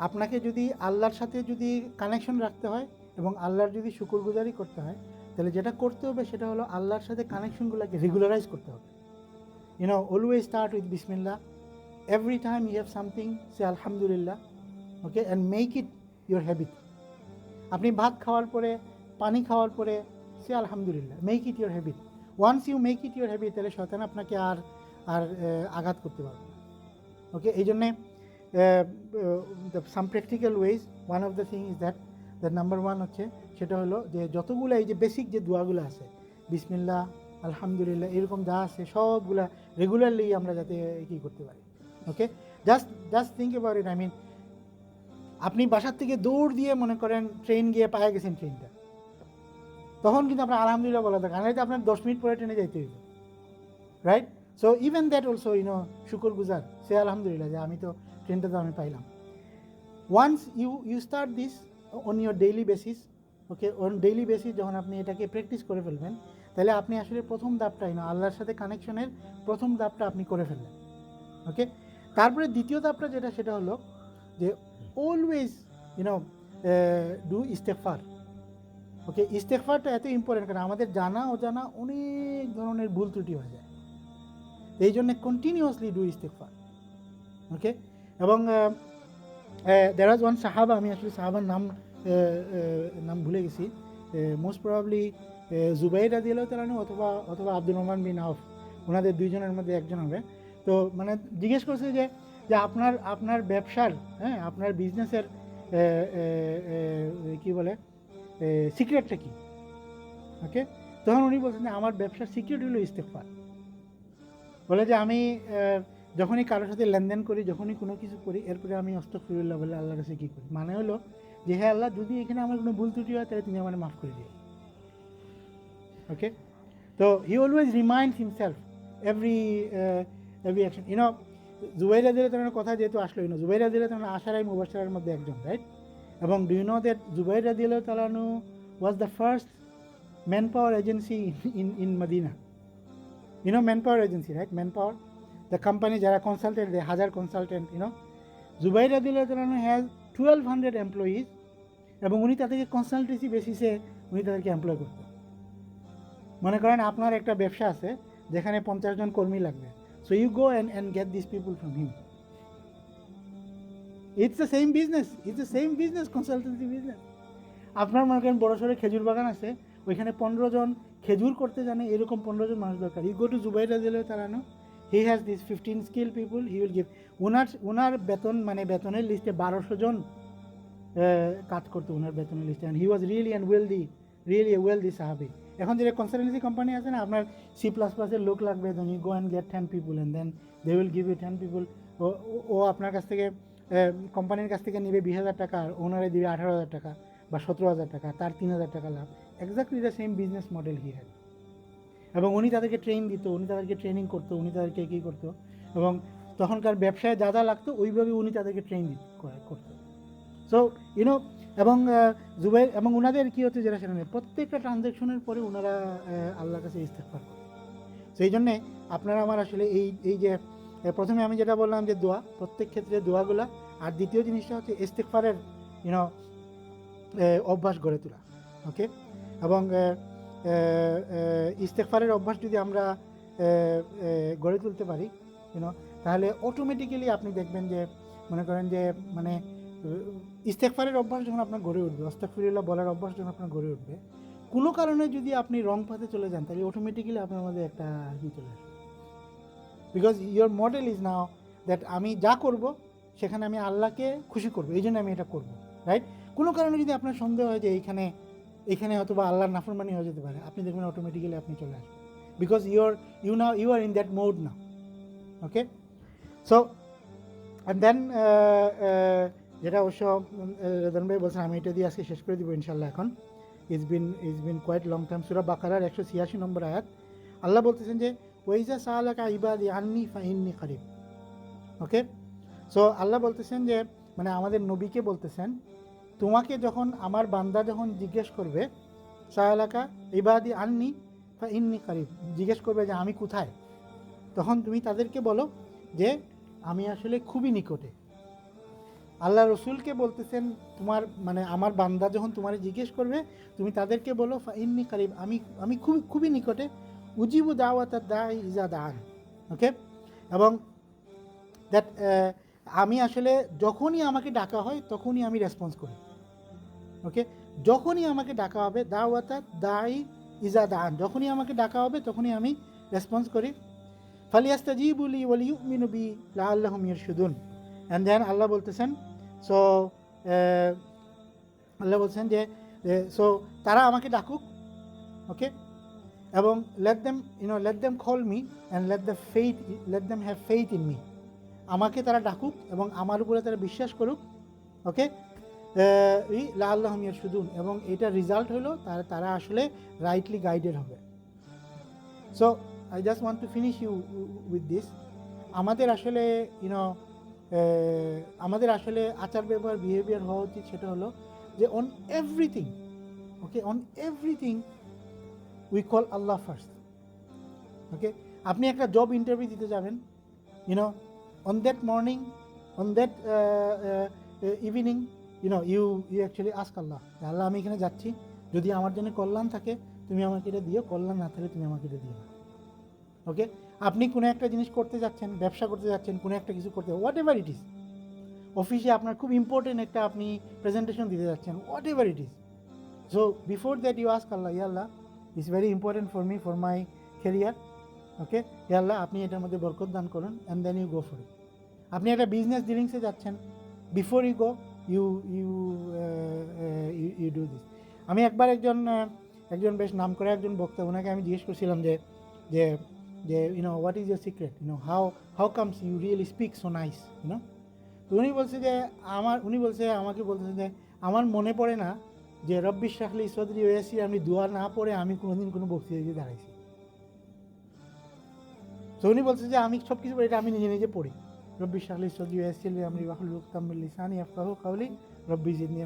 আপনাকে যদি আল্লাহর সাথে যদি কানেকশন রাখতে হয় এবং আল্লাহর যদি শুকরগুজারি করতে হয়, তাহলে যেটা করতে হবে সেটা হলো আল্লাহর সাথে কানেকশনগুলোকে রেগুলারাইজ করতে হবে। অলওয়েজ স্টার্ট উইথ বিসমিল্লাহ, every time you have something say আলহামদুলিল্লাহ, okay, and make it your habit. আপনি ভাত খাওয়ার পরে, পানি খাওয়ার পরে সে আলহামদুলিল্লাহ, make it your habit. Once you make it your habit, তাহলে শয়তান আপনাকে আর আঘাত করতে পারবে না। ওকে, এই জন্যে some practical ways, one of the thing is that number 1 হচ্ছে সেটা হলো যে যতগুলো এই যে বেসিক যে দোয়াগুলো আছে, বিসমিল্লাহ, আলহামদুলিল্লাহ, এরকম যা আছে সবগুলা রেগুলারলি আমরা যাতে কী করতে পারি। ওকে, জাস্ট থিঙ্ক অ্যাবাউট ইট। আপনি বাসার থেকে দৌড় দিয়ে মনে করেন ট্রেন গিয়ে পায়ে গেছেন ট্রেনটা, তখন কিন্তু আপনার আলহামদুলিল্লাহ বলা দরকার, নাহলে আপনার 10 মিনিট পরে ট্রেনে যাইতে হইবে, right? So even that also শুকর গুজার, সে আলহামদুলিল্লাহ যে আমি তো ট্রেনটা তো আমি পাইলাম। Once you start this on your daily basis, okay, on daily basis যখন আপনি এটাকে প্র্যাকটিস করে ফেলবেন, তাহলে আপনি আসলে প্রথম ধাপটা আল্লাহর সাথে কানেকশনের প্রথম ধাপটা আপনি করে ফেললেন। ওকে, তারপরে দ্বিতীয় ধাপটা সেটা হলো যে অলওয়েজ ডু ইস্তেগফার। ওকে, ইস্তেগফারটা এত ইম্পর্টেন্ট, কারণ আমাদের জানা অজানা অনেক ধরনের ভুল ত্রুটি হয়ে যায়, এই জন্য কন্টিনিউয়াসলি ডু ইস্তেগফার। ওকে, এবং দেয়ার ওয়াজ ওয়ান সাহাবা, আমি আসলে সাহাবার নাম ভুলে গেছি, মোস্ট প্রবাবলি জুবাইর রাদিয়াল্লাহু তাআলা আনহু অথবা আব্দুর রহমান বিন আউফ, ওনাদের দুইজনের মধ্যে একজন হবে। তো জিজ্ঞেস করছে যে আপনার ব্যবসার, আপনার বিজনেসের কি বলে সিক্রেটটা কি? ওকে, তখন উনি বলছেন যে আমার ব্যবসার সিক্রেট হলো ইস্তেগফার। বলে যে আমি যখনই কারোর সাথে লেনদেন করি, যখনই কোনো কিছু করি, এরপরে আমি আস্তাগফিরুল্লাহ বলে আল্লাহর কাছে কী করি, মানে হলো যে হ্যাঁ আল্লাহ, যদি এখানে আমার কোনো ভুল ত্রুটি হয় তাহলে তুমি আমার মাফ করে দিও। ওকে, তো he always reminds himself every action. Zubair রাদিয়াল্লাহু তাআলার কথা যেহেতু আসলো, জুবাইর রাদিয়াল্লাহু তাআলা আশারায়ে মুবাশশিরার মধ্যে একজন, রাইট? এবং do you know that Zubair রাদিয়াল্লাহু তাআলা was the first man power agency in Medina. Man power agency, right? Man power, the company যারা কনসালটেন্ট দেয়, 1000 কনসালটেন্ট, জুবাইর রাদিয়াল্লাহু তাআলা হ্যাজ 1200 এমপ্লয়িজ, এবং উনি তাদেরকে কনসালটেন্সি বেসিসে উনি তাদেরকে এমপ্লয় করতেন। মনে করেন আপনার একটা ব্যবসা আছে যেখানে 50 জন কর্মী লাগবে, so you go and get this people from him. It's the same business, consultancy business. আপনার মনে করেন বড় সড়ো খেজুর বাগান আছে, ওইখানে 15 জন খেজুর করতে জানে, এরকম 15 জন মানুষ দরকার। ইউ গো টু জুবাইর রাদিয়াল্লাহু তাআলা, he has this 15 skill people, he will give. ওনার বেতন, মানে বেতনের লিস্টে 1200 জন কাজ করতো ওনার বেতনের লিস্টে, and he was really A wealthy সাহাবি। এখন যে কনসালটেন্সি কোম্পানি আছে না, আপনার C++-এর লোক লাগবে, then you go and get 10 people, and then they will give you 10 people. ও আপনার কাছ থেকে, কোম্পানির কাছ থেকে নেবে 20,000 টাকা, আর ওনারে দিবে 18,000 টাকা বা 17,000 টাকা, তার 3,000 টাকা লাভ। Exactly the same business model he had. এবং উনি তাদেরকে ট্রেন দিত, উনি তাদেরকে ট্রেনিং করতো, উনি তাদেরকে কী করতো, এবং তখনকার ব্যবসায় যা যা লাগতো ওইভাবে উনি তাদেরকে ট্রেন করতো। সো এবং জুবাইর এবং ওনাদের কী হচ্ছে যেটা, সেখানে প্রত্যেকটা ট্রানজ্যাকশনের পরে ওনারা আল্লাহর কাছে ইস্তেগফার করে। সেই জন্যে আপনারা আমার আসলে এই যে প্রথমে আমি যেটা বললাম যে দোয়া, প্রত্যেক ক্ষেত্রে দোয়াগুলা, আর দ্বিতীয় জিনিসটা হচ্ছে ইস্তেগফারের অভ্যাস গড়ে তোলা। ওকে, এবং ইস্তেগফারের অভ্যাস যদি আমরা গড়ে তুলতে পারি, তাহলে অটোমেটিক্যালি আপনি দেখবেন যে, মনে করেন যে, মানে ইস্তেগফারের অভ্যাস যখন আপনার গড়ে উঠবে, আস্তাগফিরুল্লাহ বলার অভ্যাস যখন আপনার গড়ে উঠবে, কোনো কারণে যদি আপনি রং পথে চলে যান, তাহলে অটোমেটিক্যালি আপনার মধ্যে একটা চলে আসবে। Because your model is now that আমি যা করব সেখানে আমি আল্লাহকে খুশি করবো, এই জন্য আমি এটা করবো, রাইট? কোনো কারণে যদি আপনার সন্দেহ হয় যে এইখানে হয়তো বা আল্লাহর নাফরমানি হয়ে যেতে পারে, আপনি দেখবেন অটোমেটিক্যালি আপনি চলে আসবেন, because you are in that mode now. Okay, so and then যেটা অবশ্য রতন ভাই বলছেন, আমি এটা দিয়ে আজকে শেষ করে দিব ইনশাল্লাহ। এখন it's been quite long time. সূরা বাকারার 186 নম্বর আয়াত, আল্লাহ বলতেছেন যে ওয়াইজা সাআলাকা ইবাদি আন্নি ফাইন্নি কারিব। ওকে, সো আল্লাহ বলতেছেন যে, মানে আমাদের নবীকে বলতেছেন, তোমাকে যখন আমার বান্দা যখন জিজ্ঞেস করবে, সাআলাকা ইবাদি আন্নি ফাইন্নি কারিব, জিজ্ঞেস করবে যে আমি কোথায়, তখন তুমি তাদেরকে বলো যে আমি আসলে খুবই নিকটে। আল্লাহ রসুলকে বলতেছেন, আমার বান্দা যখন তোমার জিজ্ঞেস করবে, তুমি তাদেরকে বলো ফাইন্নি কারিব, আমি খুবই নিকটে, উজিবু দাওয়াত দাঈ ইজা দাআন। ওকে, এবং দ্যাট আমি আসলে যখনই আমাকে ডাকা হয় তখনই আমি রেসপন্স করি। ওকে, যখনই আমাকে ডাকা হবে, দাওয়াত দাঈ ইজা দাআন, যখনই আমাকে ডাকা হবে তখনই আমি রেসপন্স করি। ফালিয়াস্তাজিবু লি ওয়া লিইউমিনু বি লাআল্লাহুম ইয়ারশুদুন। অ্যান্ড দেন আল্লাহ বলতেছেন, যে সো তারা আমাকে ডাকুক, ওকে, এবং let them call me and let them have faith in me. আমাকে তারা ডাকুক এবং আমার উপরে তারা বিশ্বাস করুক। ওকে, লাআল্লাহুম ইয়ারশুদুন, এবং এটা রেজাল্ট হলো তারা আসলে রাইটলি গাইডেড হবে। So I just want to finish you with this. আমাদের আসলে আচার ব্যবহার, বিহেভিয়ার হওয়া উচিত, সেটা হলো যে on everything we call Allah first. Okay, আপনি একটা জব ইন্টারভিউ দিতে যাবেন, on that morning, on that evening, you actually ask Allah, Allah আমি এখানে যাচ্ছি, যদি আমার জন্য কল্যাণ থাকে তুমি আমাকে এটা দিও, কল্যাণ না থাকে তুমি আমাকে এটা দিও না। ওকে, আপনি কোনো একটা জিনিস করতে যাচ্ছেন, ব্যবসা করতে যাচ্ছেন, কোনো একটা কিছু করতে, হোয়াট এভার ইট ইজ, অফিসে আপনার খুব ইম্পর্টেন্ট একটা আপনি প্রেজেন্টেশন দিতে যাচ্ছেন, whatever it is, so before that you ask Allah, ইয়া Allah, it's very important for me, for my career. Okay, ইয়া আল্লাহ আপনি এটার মধ্যে বরকত দান করুন, and then you go for it. আপনি একটা বিজনেস ডিলিংসে যাচ্ছেন, before you go you do this. আমি একবার একজন একজন বেশ নাম করে একজন বক্তা, ওনাকে আমি জিজ্ঞেস করছিলাম যে যে যে you know what is your secret, you know how comes you really speak so nice, you know. তো উনি বলছে যে আমাকে বলতেছে যে আমার মনে পড়ে না যে রব্বি শাহলি সদরি ওয়াসি আমি দোয়া না পড়ে আমি কোনোদিন কোনো বক্তৃতা দিয়ে দাঁড়াইছি। তো উনি বলছে যে আমি সব কিছু এটা আমি নিজে নিজে পড়ি, রব্বি শাহলি সদরি ওয়াসি আমি বাহুল তামিল লিসানি আফকাহু কাওলি রব্বি জিদনি।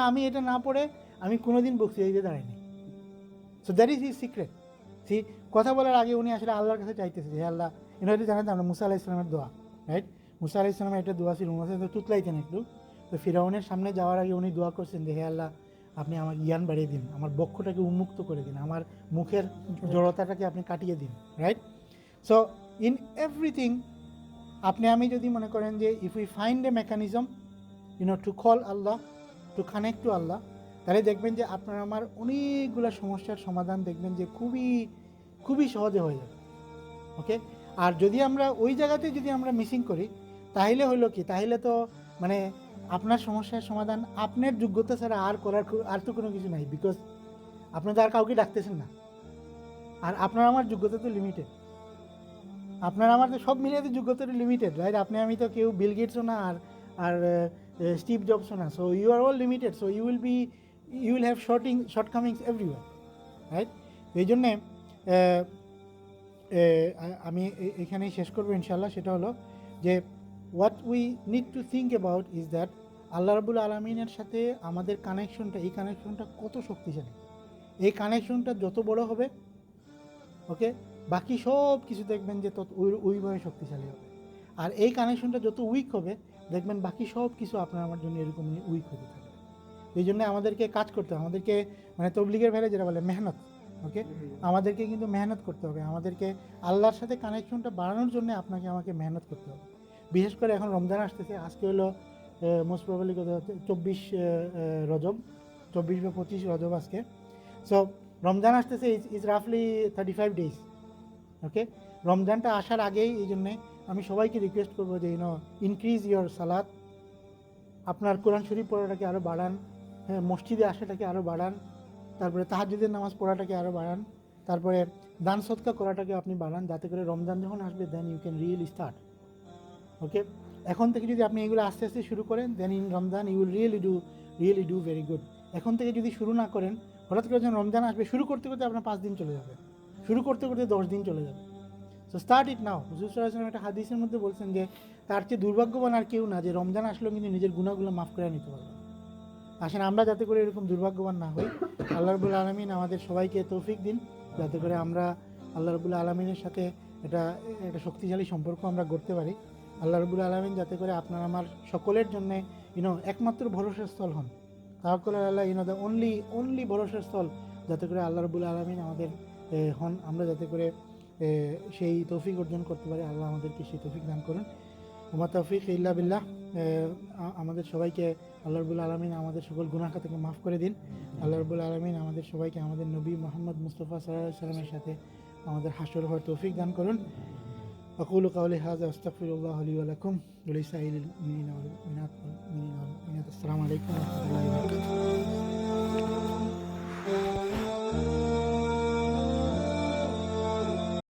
আমি এটা না পড়ে আমি কোনোদিন বক্তৃতা দিয়ে দাঁড়াইনি। So that is his secret. See কথা বলার আগে উনি আসলে আল্লাহর কাছে চাইতেছে যে আল্লাহ, এটা জানেন আমরা মুসা আলাইহিস সালামের দোয়া, রাইট? মুসা আলাইহিস সালামের একটা দোয়া ছিল, মুসা তো তুতলাইতেন একটু। তো ফিরাউনের সামনে যাওয়ার আগে উনি দোয়া করছেন যে হে আল্লাহ, আপনি আমার জ্ঞান বাড়িয়ে দিন, আমার বক্ষটাকে উন্মুক্ত করে দিন, আমার মুখের জড়তাটাকে আপনি কাটিয়ে দিন, রাইট? সো ইন এভরিথিং আমি যদি মনে করেন যে if we find a mechanism to call Allah, to connect to Allah, তাহলে দেখবেন যে আপনার আমার অনেকগুলো সমস্যার সমাধান দেখবেন যে খুবই খুবই সহজে হয়ে যাবে। ওকে, আর যদি আমরা ওই জায়গাতে যদি আমরা মিসিং করি তাহলে হলো কি, তাহলে তো মানে আপনার সমস্যার সমাধান আপনার যোগ্যতা ছাড়া আর তো কোনো কিছু নাই, বিকজ আপনি তো আর কাউকে ডাকতেছেন না, আর আপনার আমার যোগ্যতা তো লিমিটেড, আপনার আমার তো সব মিলিয়ে তো যোগ্যতা লিমিটেড, রাইট? আমি তো কেউ বিল গেটসও না আর স্টিভ জবসও না। So you are all limited, so you will have shortcomings everywhere, right? এই জন্যে আমি এখানেই শেষ করবো ইনশাল্লাহ। সেটা হলো যে what we need to think about is that Allah রাব্বুল আলামিনের সাথে আমাদের কানেকশনটা, এই কানেকশনটা কত শক্তিশালী। এই কানেকশনটা যত বড় হবে, ওকে, বাকি সব কিছু দেখবেন যে তত ওইভাবে শক্তিশালী হবে। আর এই কানেকশনটা যত উইক হবে দেখবেন বাকি সব কিছু আপনার আমার জন্য এরকম উইক হতে থাকবে। এই জন্য আমাদেরকে কাজ করতে হবে, আমাদেরকে মানে তবলিগের ভাইরা যেটা বলে মেহনত, ওকে, আমাদেরকে কিন্তু মেহনত করতে হবে, আমাদেরকে আল্লাহর সাথে কানেকশনটা বাড়ানোর জন্য আপনাকে আমাকে মেহনত করতে হবে। বিশেষ করে এখন রমজান আসতেছে, আজকে হলো মোস্ট প্রবাবলি 24 রজব, 24 বা 25 রজব আজকে। সো রমজান আসতেছে, ইজ রাফলি 35 ডেজ, ওকে। রমজানটা আসার আগেই এই জন্যে আমি সবাইকে রিকোয়েস্ট করবো যে ইনক্রিজ ইয়োর সালাত, আপনার কোরআন শরীফ পড়াটাকে আরও বাড়ান, হ্যাঁ, মসজিদে আসাটাকে আরও বাড়ান, তারপরে তাহাজ্জুদের নামাজ পড়াটাকে আরও বাড়ান, তারপরে দান সদকা করাটাকে আপনি বাড়ান, যাতে করে রমজান যখন আসবে then you can really start, okay. এখন থেকে যদি আপনি এগুলো আস্তে আস্তে শুরু করেন then in Ramzan you will really do very good. এখন থেকে যদি শুরু না করেন, হঠাৎ করে যখন রমজান আসবে শুরু করতে করতে আপনার 5 দিন চলে যাবে, শুরু করতে করতে 10 দিন চলে যাবে। সো স্টার্ট ইট নাও। হুজুর সাল্লাল্লাহু আলাইহি ওয়াসাল্লাম একটা হাদিসের মধ্যে বলছেন যে তার চেয়ে দুর্ভাগ্যবান আর কেউ না যে রমজান আসলেও কিন্তু নিজের গুনাহগুলো মাফ করে নিতে পারবে। আসেন আমরা যাতে করে এরকম দুর্ভাগ্যবান না হই। আল্লাহ রাব্বুল আলামিন আমাদের সবাইকে তৌফিক দিন, যাতে করে আমরা আল্লাহ রাব্বুল আলামিনের সাথে একটা শক্তিশালী সম্পর্ক আমরা গড়তে পারি। আল্লাহ রাব্বুল আলামিন যাতে করে আপনার আমার সকলের জন্যে একমাত্র ভরসার স্থল হন। তাওয়াক্কুল আল্লাহ দ্য অনলি ভরসার স্থল যাতে করে আল্লাহ রাব্বুল আলামিন আমাদের হন, আমরা যাতে করে সেই তৌফিক অর্জন করতে পারি। আল্লাহ আমাদেরকে সেই তৌফিক দান করুন। ওমা তৌফিক ইল্লা বিল্লাহ। আমাদের সবাইকে আল্লাহ রাব্বুল আলামিন আমাদের সকল গুনাহ খাতাকে মাফ করে দিন। আল্লাহ রাব্বুল আলামিন আমাদের সবাইকে আমাদের নবী মুহাম্মদ মুস্তাফা সাল্লাল্লাহু আলাইহি ওয়াসাল্লামের সাথে আমাদের হাসর হওয়ার তৌফিক দান করুন। আকুলু কাওলি হাযা আস্তাগফিরুল্লাহ লি ওয়া লাকুম ওয়া লিসাইরিল মুমিনিনা ওয়াল মুমিনাত। আসসালামু আলাইকুম ওয়া রাহমাতুল্লাহি ওয়া বারাকাতুহু।